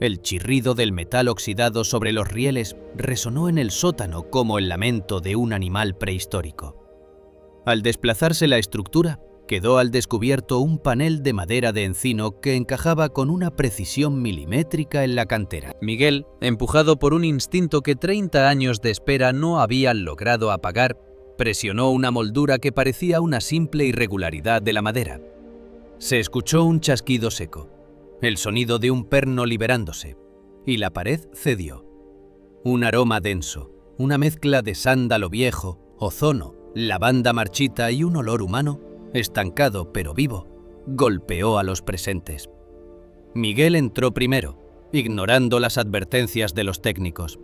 El chirrido del metal oxidado sobre los rieles resonó en el sótano como el lamento de un animal prehistórico. Al desplazarse la estructura, quedó al descubierto un panel de madera de encino que encajaba con una precisión milimétrica en la cantera. Miguel, empujado por un instinto que 30 años de espera no habían logrado apagar, presionó una moldura que parecía una simple irregularidad de la madera. Se escuchó un chasquido seco, el sonido de un perno liberándose, y la pared cedió. Un aroma denso, una mezcla de sándalo viejo, ozono, lavanda marchita y un olor humano, estancado pero vivo, golpeó a los presentes. Miguel entró primero, ignorando las advertencias de los técnicos.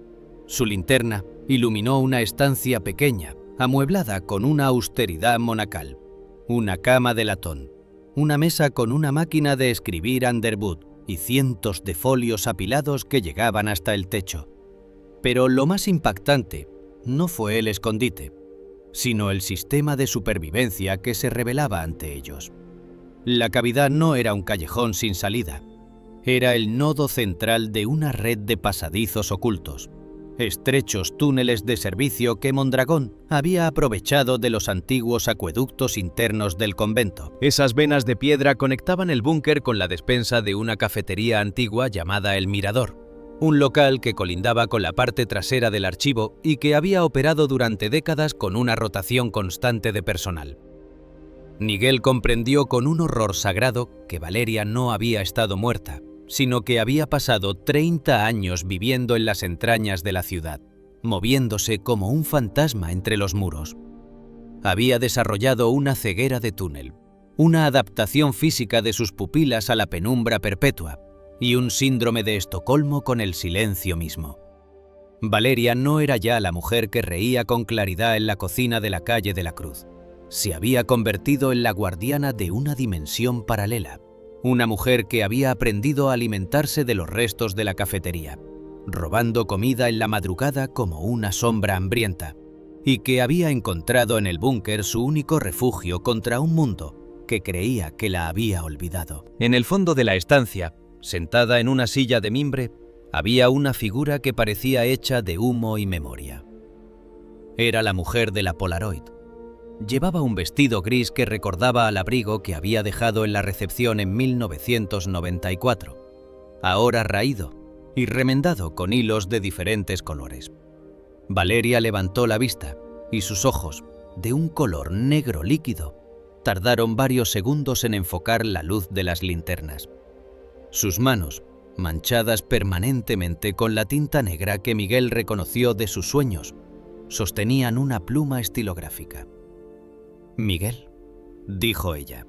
Su linterna iluminó una estancia pequeña, amueblada con una austeridad monacal, una cama de latón, una mesa con una máquina de escribir Underwood y cientos de folios apilados que llegaban hasta el techo. Pero lo más impactante no fue el escondite, sino el sistema de supervivencia que se revelaba ante ellos. La cavidad no era un callejón sin salida, era el nodo central de una red de pasadizos ocultos, estrechos túneles de servicio que Mondragón había aprovechado de los antiguos acueductos internos del convento. Esas venas de piedra conectaban el búnker con la despensa de una cafetería antigua llamada El Mirador, un local que colindaba con la parte trasera del archivo y que había operado durante décadas con una rotación constante de personal. Miguel comprendió con un horror sagrado que Valeria no había estado muerta, sino que había pasado 30 años viviendo en las entrañas de la ciudad, moviéndose como un fantasma entre los muros. Había desarrollado una ceguera de túnel, una adaptación física de sus pupilas a la penumbra perpetua y un síndrome de Estocolmo con el silencio mismo. Valeria no era ya la mujer que reía con claridad en la cocina de la calle de la Cruz. Se había convertido en la guardiana de una dimensión paralela. Una mujer que había aprendido a alimentarse de los restos de la cafetería, robando comida en la madrugada como una sombra hambrienta, y que había encontrado en el búnker su único refugio contra un mundo que creía que la había olvidado. En el fondo de la estancia, sentada en una silla de mimbre, había una figura que parecía hecha de humo y memoria. Era la mujer de la Polaroid. Llevaba un vestido gris que recordaba al abrigo que había dejado en la recepción en 1994, ahora raído y remendado con hilos de diferentes colores. Valeria levantó la vista y sus ojos, de un color negro líquido, tardaron varios segundos en enfocar la luz de las linternas. Sus manos, manchadas permanentemente con la tinta negra que Miguel reconoció de sus sueños, sostenían una pluma estilográfica. «Miguel», dijo ella,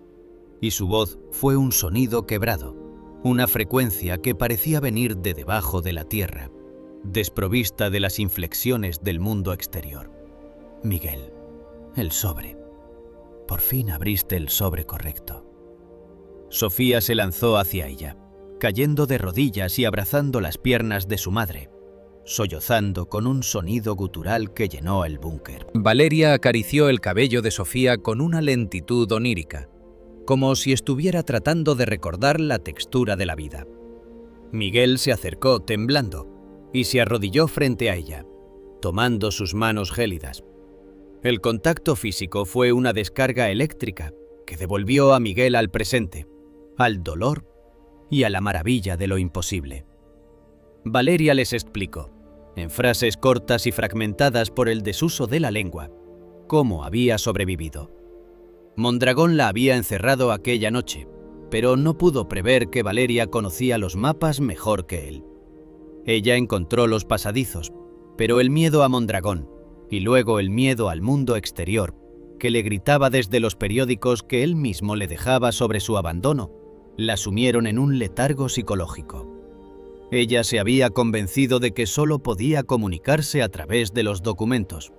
y su voz fue un sonido quebrado, una frecuencia que parecía venir de debajo de la tierra, desprovista de las inflexiones del mundo exterior. «Miguel, el sobre. Por fin abriste el sobre correcto». Sofía se lanzó hacia ella, cayendo de rodillas y abrazando las piernas de su madre, sollozando con un sonido gutural que llenó el búnker. Valeria acarició el cabello de Sofía con una lentitud onírica, como si estuviera tratando de recordar la textura de la vida. Miguel se acercó temblando y se arrodilló frente a ella, tomando sus manos gélidas. El contacto físico fue una descarga eléctrica que devolvió a Miguel al presente, al dolor y a la maravilla de lo imposible. Valeria les explicó, en frases cortas y fragmentadas por el desuso de la lengua, cómo había sobrevivido. Mondragón la había encerrado aquella noche, pero no pudo prever que Valeria conocía los mapas mejor que él. Ella encontró los pasadizos, pero el miedo a Mondragón, y luego el miedo al mundo exterior, que le gritaba desde los periódicos que él mismo le dejaba sobre su abandono, la sumieron en un letargo psicológico. Ella se había convencido de que solo podía comunicarse a través de los documentos.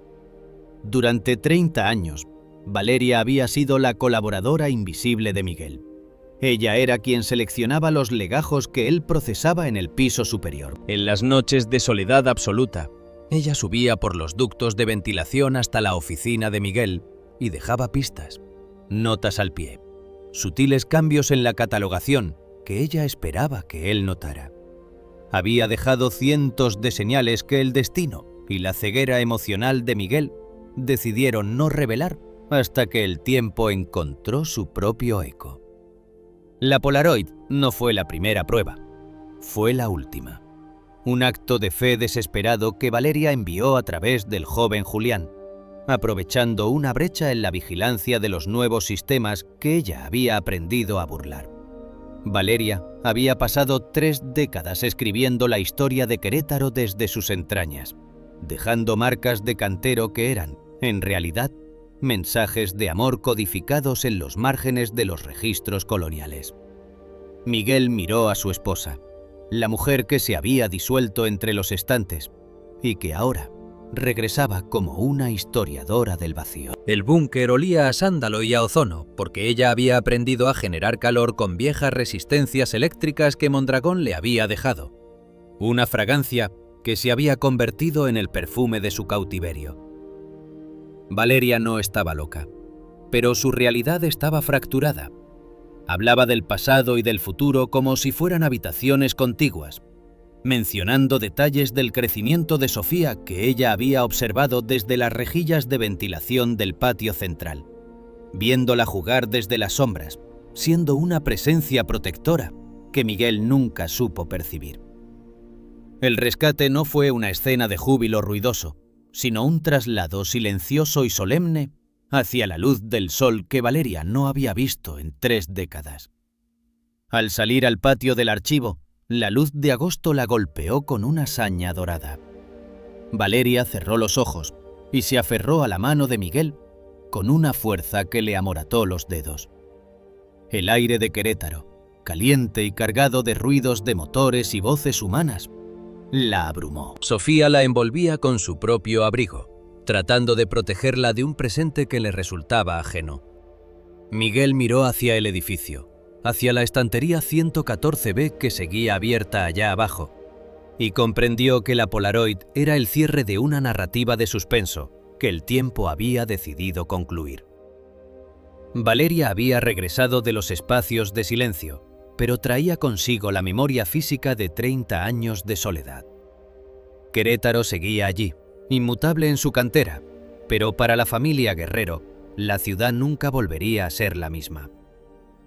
Durante 30 años, Valeria había sido la colaboradora invisible de Miguel. Ella era quien seleccionaba los legajos que él procesaba en el piso superior. En las noches de soledad absoluta, ella subía por los ductos de ventilación hasta la oficina de Miguel y dejaba pistas, notas al pie, sutiles cambios en la catalogación que ella esperaba que él notara. Había dejado cientos de señales que el destino y la ceguera emocional de Miguel decidieron no revelar hasta que el tiempo encontró su propio eco. La Polaroid no fue la primera prueba, fue la última. Un acto de fe desesperado que Valeria envió a través del joven Julián, aprovechando una brecha en la vigilancia de los nuevos sistemas que ella había aprendido a burlar. Valeria había pasado 3 décadas escribiendo la historia de Querétaro desde sus entrañas, dejando marcas de cantero que eran, en realidad, mensajes de amor codificados en los márgenes de los registros coloniales. Miguel miró a su esposa, la mujer que se había disuelto entre los estantes y que ahora regresaba como una historiadora del vacío. El búnker olía a sándalo y a ozono, porque ella había aprendido a generar calor con viejas resistencias eléctricas que Mondragón le había dejado. Una fragancia que se había convertido en el perfume de su cautiverio. Valeria no estaba loca, pero su realidad estaba fracturada. Hablaba del pasado y del futuro como si fueran habitaciones contiguas, mencionando detalles del crecimiento de Sofía que ella había observado desde las rejillas de ventilación del patio central, viéndola jugar desde las sombras, siendo una presencia protectora que Miguel nunca supo percibir. El rescate no fue una escena de júbilo ruidoso, sino un traslado silencioso y solemne hacia la luz del sol que Valeria no había visto en 3 décadas. Al salir al patio del archivo, la luz de agosto la golpeó con una saña dorada. Valeria cerró los ojos y se aferró a la mano de Miguel con una fuerza que le amorató los dedos. El aire de Querétaro, caliente y cargado de ruidos de motores y voces humanas, la abrumó. Sofía la envolvía con su propio abrigo, tratando de protegerla de un presente que le resultaba ajeno. Miguel miró hacia el edificio, hacia la estantería 114B que seguía abierta allá abajo, y comprendió que la Polaroid era el cierre de una narrativa de suspenso que el tiempo había decidido concluir. Valeria había regresado de los espacios de silencio, pero traía consigo la memoria física de 30 años de soledad. Querétaro seguía allí, inmutable en su cantera, pero para la familia Guerrero, la ciudad nunca volvería a ser la misma.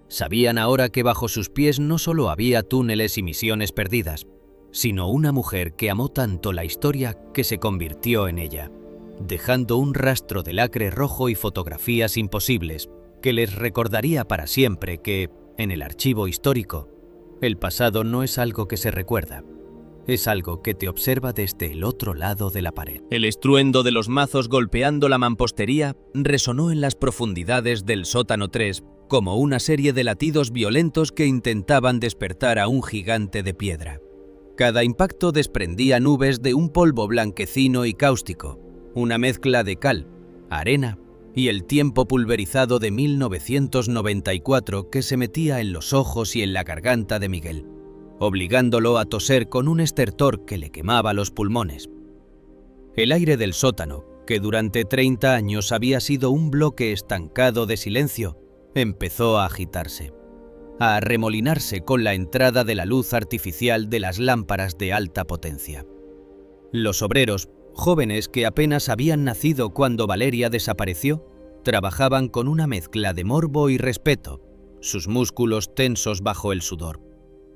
Sabían ahora que bajo sus pies no solo había túneles y misiones perdidas, sino una mujer que amó tanto la historia que se convirtió en ella, dejando un rastro de lacre rojo y fotografías imposibles que les recordaría para siempre que, en el archivo histórico, el pasado no es algo que se recuerda, es algo que te observa desde el otro lado de la pared. El estruendo de los mazos golpeando la mampostería resonó en las profundidades del sótano 3 como una serie de latidos violentos que intentaban despertar a un gigante de piedra. Cada impacto desprendía nubes de un polvo blanquecino y cáustico, una mezcla de cal, arena y el tiempo pulverizado de 1994 que se metía en los ojos y en la garganta de Miguel, obligándolo a toser con un estertor que le quemaba los pulmones. El aire del sótano, que durante 30 años había sido un bloque estancado de silencio, empezó a agitarse, a arremolinarse con la entrada de la luz artificial de las lámparas de alta potencia. Los obreros, jóvenes que apenas habían nacido cuando Valeria desapareció, trabajaban con una mezcla de morbo y respeto, sus músculos tensos bajo el sudor,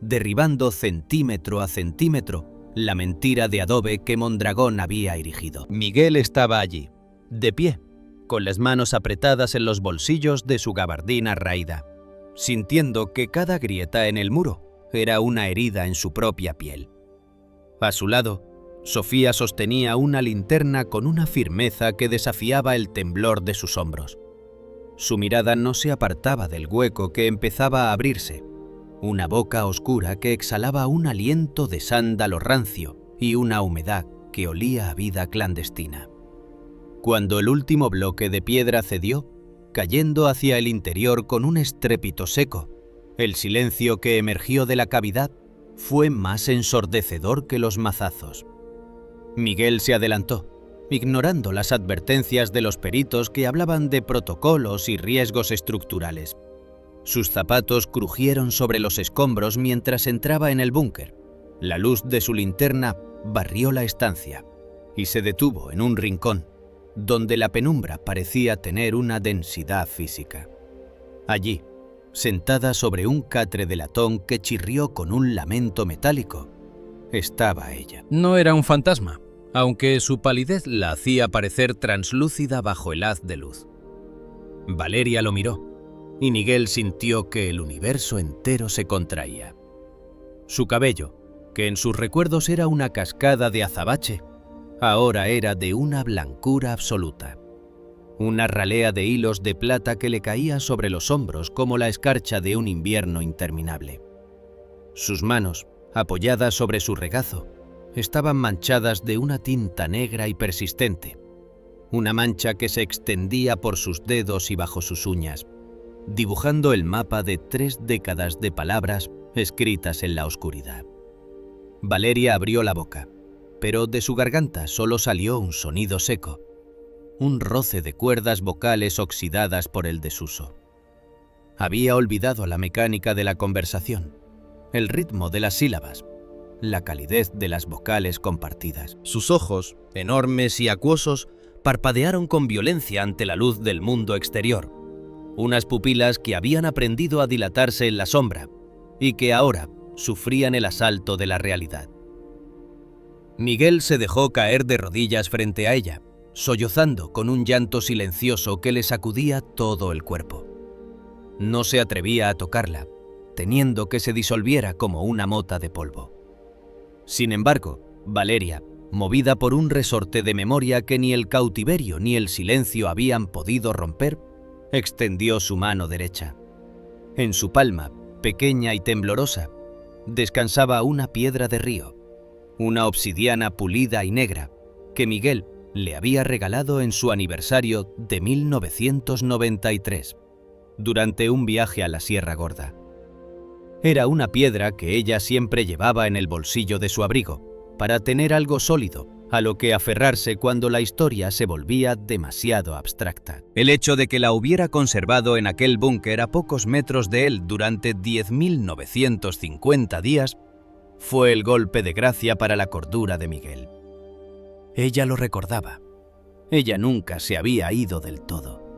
derribando centímetro a centímetro la mentira de adobe que Mondragón había erigido. Miguel estaba allí, de pie, con las manos apretadas en los bolsillos de su gabardina raída, sintiendo que cada grieta en el muro era una herida en su propia piel. A su lado, Sofía sostenía una linterna con una firmeza que desafiaba el temblor de sus hombros. Su mirada no se apartaba del hueco que empezaba a abrirse, una boca oscura que exhalaba un aliento de sándalo rancio y una humedad que olía a vida clandestina. Cuando el último bloque de piedra cedió, cayendo hacia el interior con un estrépito seco, el silencio que emergió de la cavidad fue más ensordecedor que los mazazos. Miguel se adelantó, ignorando las advertencias de los peritos que hablaban de protocolos y riesgos estructurales. Sus zapatos crujieron sobre los escombros mientras entraba en el búnker. La luz de su linterna barrió la estancia y se detuvo en un rincón, donde la penumbra parecía tener una densidad física. Allí, sentada sobre un catre de latón que chirrió con un lamento metálico, estaba ella. No era un fantasma, aunque su palidez la hacía parecer translúcida bajo el haz de luz. Valeria lo miró, y Miguel sintió que el universo entero se contraía. Su cabello, que en sus recuerdos era una cascada de azabache, ahora era de una blancura absoluta. Una ralea de hilos de plata que le caía sobre los hombros como la escarcha de un invierno interminable. Sus manos, apoyadas sobre su regazo, estaban manchadas de una tinta negra y persistente, una mancha que se extendía por sus dedos y bajo sus uñas, dibujando el mapa de 3 décadas de palabras escritas en la oscuridad. Valeria abrió la boca, pero de su garganta solo salió un sonido seco, un roce de cuerdas vocales oxidadas por el desuso. Había olvidado la mecánica de la conversación, el ritmo de las sílabas, la calidez de las vocales compartidas. Sus ojos, enormes y acuosos, parpadearon con violencia ante la luz del mundo exterior, unas pupilas que habían aprendido a dilatarse en la sombra y que ahora sufrían el asalto de la realidad. Miguel se dejó caer de rodillas frente a ella, sollozando con un llanto silencioso que le sacudía todo el cuerpo. No se atrevía a tocarla, temiendo que se disolviera como una mota de polvo. Sin embargo, Valeria, movida por un resorte de memoria que ni el cautiverio ni el silencio habían podido romper, extendió su mano derecha. En su palma, pequeña y temblorosa, descansaba una piedra de río, una obsidiana pulida y negra que Miguel le había regalado en su aniversario de 1993, durante un viaje a la Sierra Gorda. Era una piedra que ella siempre llevaba en el bolsillo de su abrigo, para tener algo sólido a lo que aferrarse cuando la historia se volvía demasiado abstracta. El hecho de que la hubiera conservado en aquel búnker a pocos metros de él durante 10.950 días fue el golpe de gracia para la cordura de Miguel. Ella lo recordaba. Ella nunca se había ido del todo.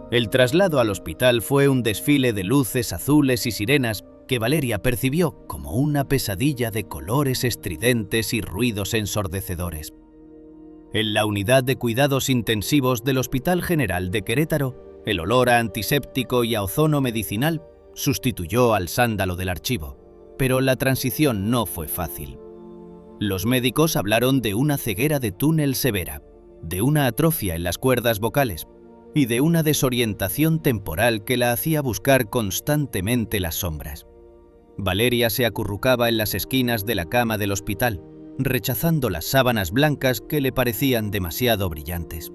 El traslado al hospital fue un desfile de luces azules y sirenas que Valeria percibió como una pesadilla de colores estridentes y ruidos ensordecedores. En la unidad de cuidados intensivos del Hospital General de Querétaro, el olor a antiséptico y a ozono medicinal sustituyó al sándalo del archivo, pero la transición no fue fácil. Los médicos hablaron de una ceguera de túnel severa, de una atrofia en las cuerdas vocales y de una desorientación temporal que la hacía buscar constantemente las sombras. Valeria se acurrucaba en las esquinas de la cama del hospital, rechazando las sábanas blancas que le parecían demasiado brillantes,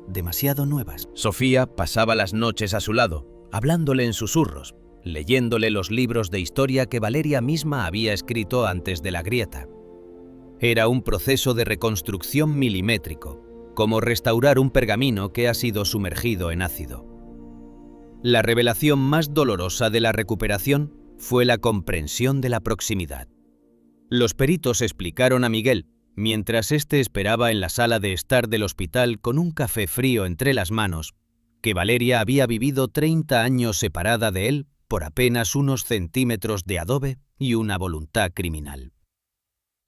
demasiado nuevas. Sofía pasaba las noches a su lado, hablándole en susurros, leyéndole los libros de historia que Valeria misma había escrito antes de la grieta. Era un proceso de reconstrucción milimétrico, como restaurar un pergamino que ha sido sumergido en ácido. La revelación más dolorosa de la recuperación fue la comprensión de la proximidad. Los peritos explicaron a Miguel, mientras éste esperaba en la sala de estar del hospital con un café frío entre las manos, que Valeria había vivido 30 años separada de él por apenas unos centímetros de adobe y una voluntad criminal.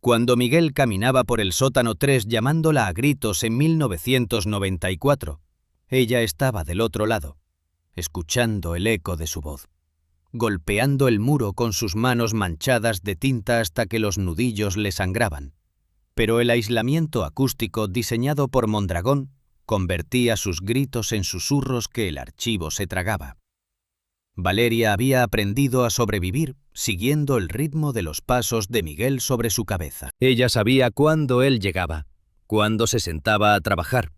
Cuando Miguel caminaba por el sótano 3 llamándola a gritos en 1994, ella estaba del otro lado, escuchando el eco de su voz, golpeando el muro con sus manos manchadas de tinta hasta que los nudillos le sangraban. Pero el aislamiento acústico diseñado por Mondragón convertía sus gritos en susurros que el archivo se tragaba. Valeria había aprendido a sobrevivir siguiendo el ritmo de los pasos de Miguel sobre su cabeza. Ella sabía cuándo él llegaba, cuándo se sentaba a trabajar,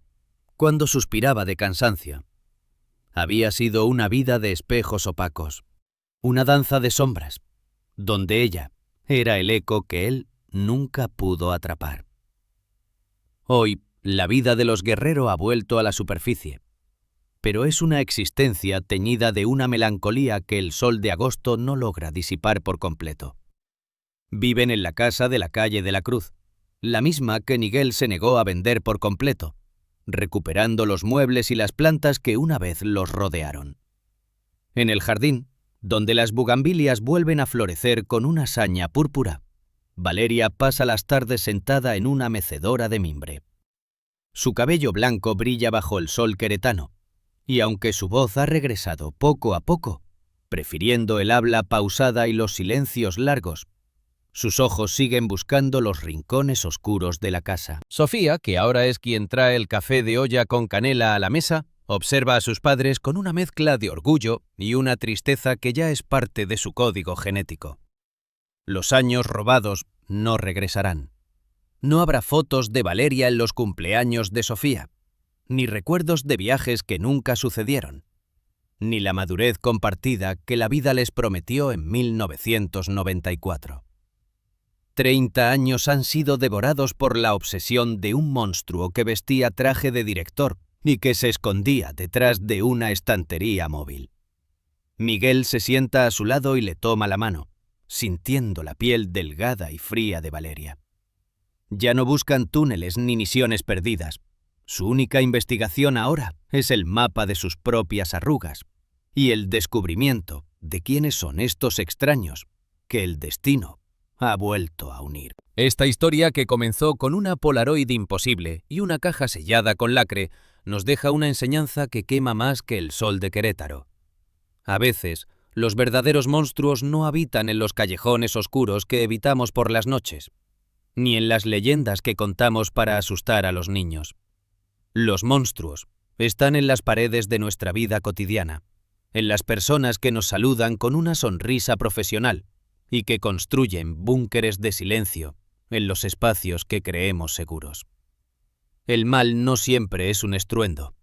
cuándo suspiraba de cansancio. Había sido una vida de espejos opacos, una danza de sombras, donde ella era el eco que él nunca pudo atrapar. Hoy, la vida de los Guerrero ha vuelto a la superficie, pero es una existencia teñida de una melancolía que el sol de agosto no logra disipar por completo. Viven en la casa de la calle de la Cruz, la misma que Miguel se negó a vender por completo, recuperando los muebles y las plantas que una vez los rodearon. En el jardín, donde las bugambilias vuelven a florecer con una saña púrpura, Valeria pasa las tardes sentada en una mecedora de mimbre. Su cabello blanco brilla bajo el sol queretano, y aunque su voz ha regresado poco a poco, prefiriendo el habla pausada y los silencios largos, sus ojos siguen buscando los rincones oscuros de la casa. Sofía, que ahora es quien trae el café de olla con canela a la mesa, observa a sus padres con una mezcla de orgullo y una tristeza que ya es parte de su código genético. Los años robados no regresarán. No habrá fotos de Valeria en los cumpleaños de Sofía, ni recuerdos de viajes que nunca sucedieron, ni la madurez compartida que la vida les prometió en 1994. 30 años han sido devorados por la obsesión de un monstruo que vestía traje de director y que se escondía detrás de una estantería móvil. Miguel se sienta a su lado y le toma la mano, sintiendo la piel delgada y fría de Valeria. Ya no buscan túneles ni misiones perdidas. Su única investigación ahora es el mapa de sus propias arrugas y el descubrimiento de quiénes son estos extraños que el destino ha vuelto a unir. Esta historia, que comenzó con una Polaroid imposible y una caja sellada con lacre, nos deja una enseñanza que quema más que el sol de Querétaro. A veces, los verdaderos monstruos no habitan en los callejones oscuros que evitamos por las noches, ni en las leyendas que contamos para asustar a los niños. Los monstruos están en las paredes de nuestra vida cotidiana, en las personas que nos saludan con una sonrisa profesional y que construyen búnkeres de silencio en los espacios que creemos seguros. El mal no siempre es un estruendo.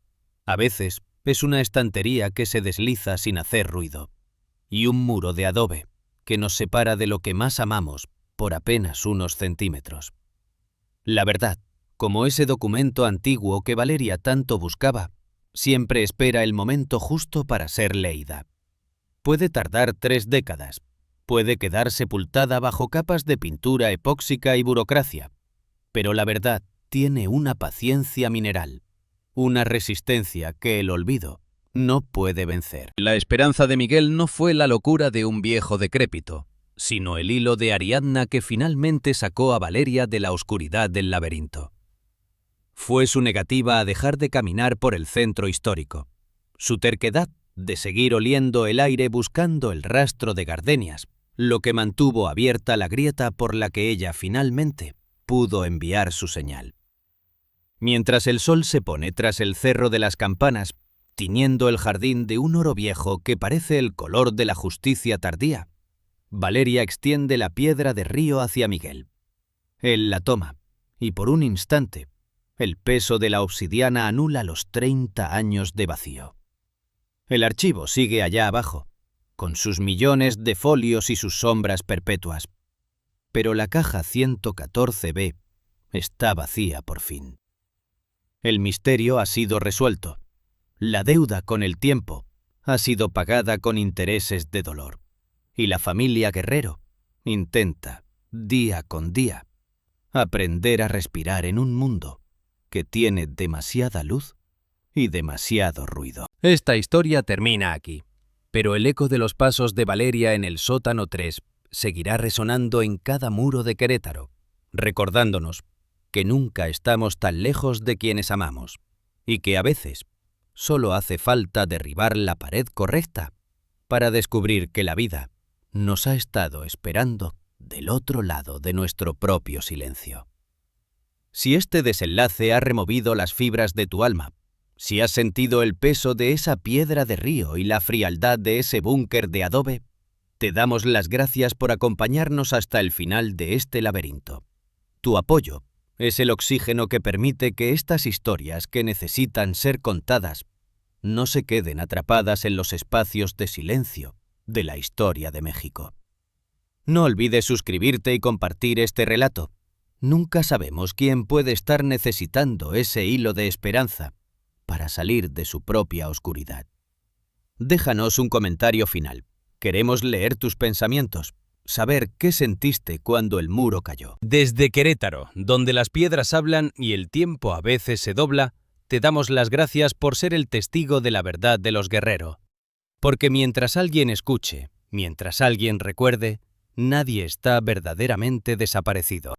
A veces es una estantería que se desliza sin hacer ruido, y un muro de adobe que nos separa de lo que más amamos por apenas unos centímetros. La verdad Como ese documento antiguo que Valeria tanto buscaba, siempre espera el momento justo para ser leída. Puede tardar 3 décadas, puede quedar sepultada bajo capas de pintura epóxica y burocracia, pero la verdad tiene una paciencia mineral, una resistencia que el olvido no puede vencer. La esperanza de Miguel no fue la locura de un viejo decrépito, sino el hilo de Ariadna que finalmente sacó a Valeria de la oscuridad del laberinto. Fue su negativa a dejar de caminar por el centro histórico, su terquedad de seguir oliendo el aire buscando el rastro de gardenias, lo que mantuvo abierta la grieta por la que ella finalmente pudo enviar su señal. Mientras el sol se pone tras el cerro de las campanas, tiñendo el jardín de un oro viejo que parece el color de la justicia tardía, Valeria extiende la piedra de río hacia Miguel. Él la toma, y por un instante, el peso de la obsidiana anula los 30 años de vacío. El archivo sigue allá abajo, con sus millones de folios y sus sombras perpetuas, pero la caja 114B está vacía por fin. El misterio ha sido resuelto. La deuda con el tiempo ha sido pagada con intereses de dolor. Y la familia Guerrero intenta, día con día, aprender a respirar en un mundo que tiene demasiada luz y demasiado ruido. Esta historia termina aquí, pero el eco de los pasos de Valeria en el sótano 3 seguirá resonando en cada muro de Querétaro, recordándonos que nunca estamos tan lejos de quienes amamos y que a veces solo hace falta derribar la pared correcta para descubrir que la vida nos ha estado esperando del otro lado de nuestro propio silencio. Si este desenlace ha removido las fibras de tu alma, si has sentido el peso de esa piedra de río y la frialdad de ese búnker de adobe, te damos las gracias por acompañarnos hasta el final de este laberinto. Tu apoyo es el oxígeno que permite que estas historias que necesitan ser contadas no se queden atrapadas en los espacios de silencio de la historia de México. No olvides suscribirte y compartir este relato. Nunca sabemos quién puede estar necesitando ese hilo de esperanza para salir de su propia oscuridad. Déjanos un comentario final. Queremos leer tus pensamientos, saber qué sentiste cuando el muro cayó. Desde Querétaro, donde las piedras hablan y el tiempo a veces se dobla, te damos las gracias por ser el testigo de la verdad de los Guerrero. Porque mientras alguien escuche, mientras alguien recuerde, nadie está verdaderamente desaparecido.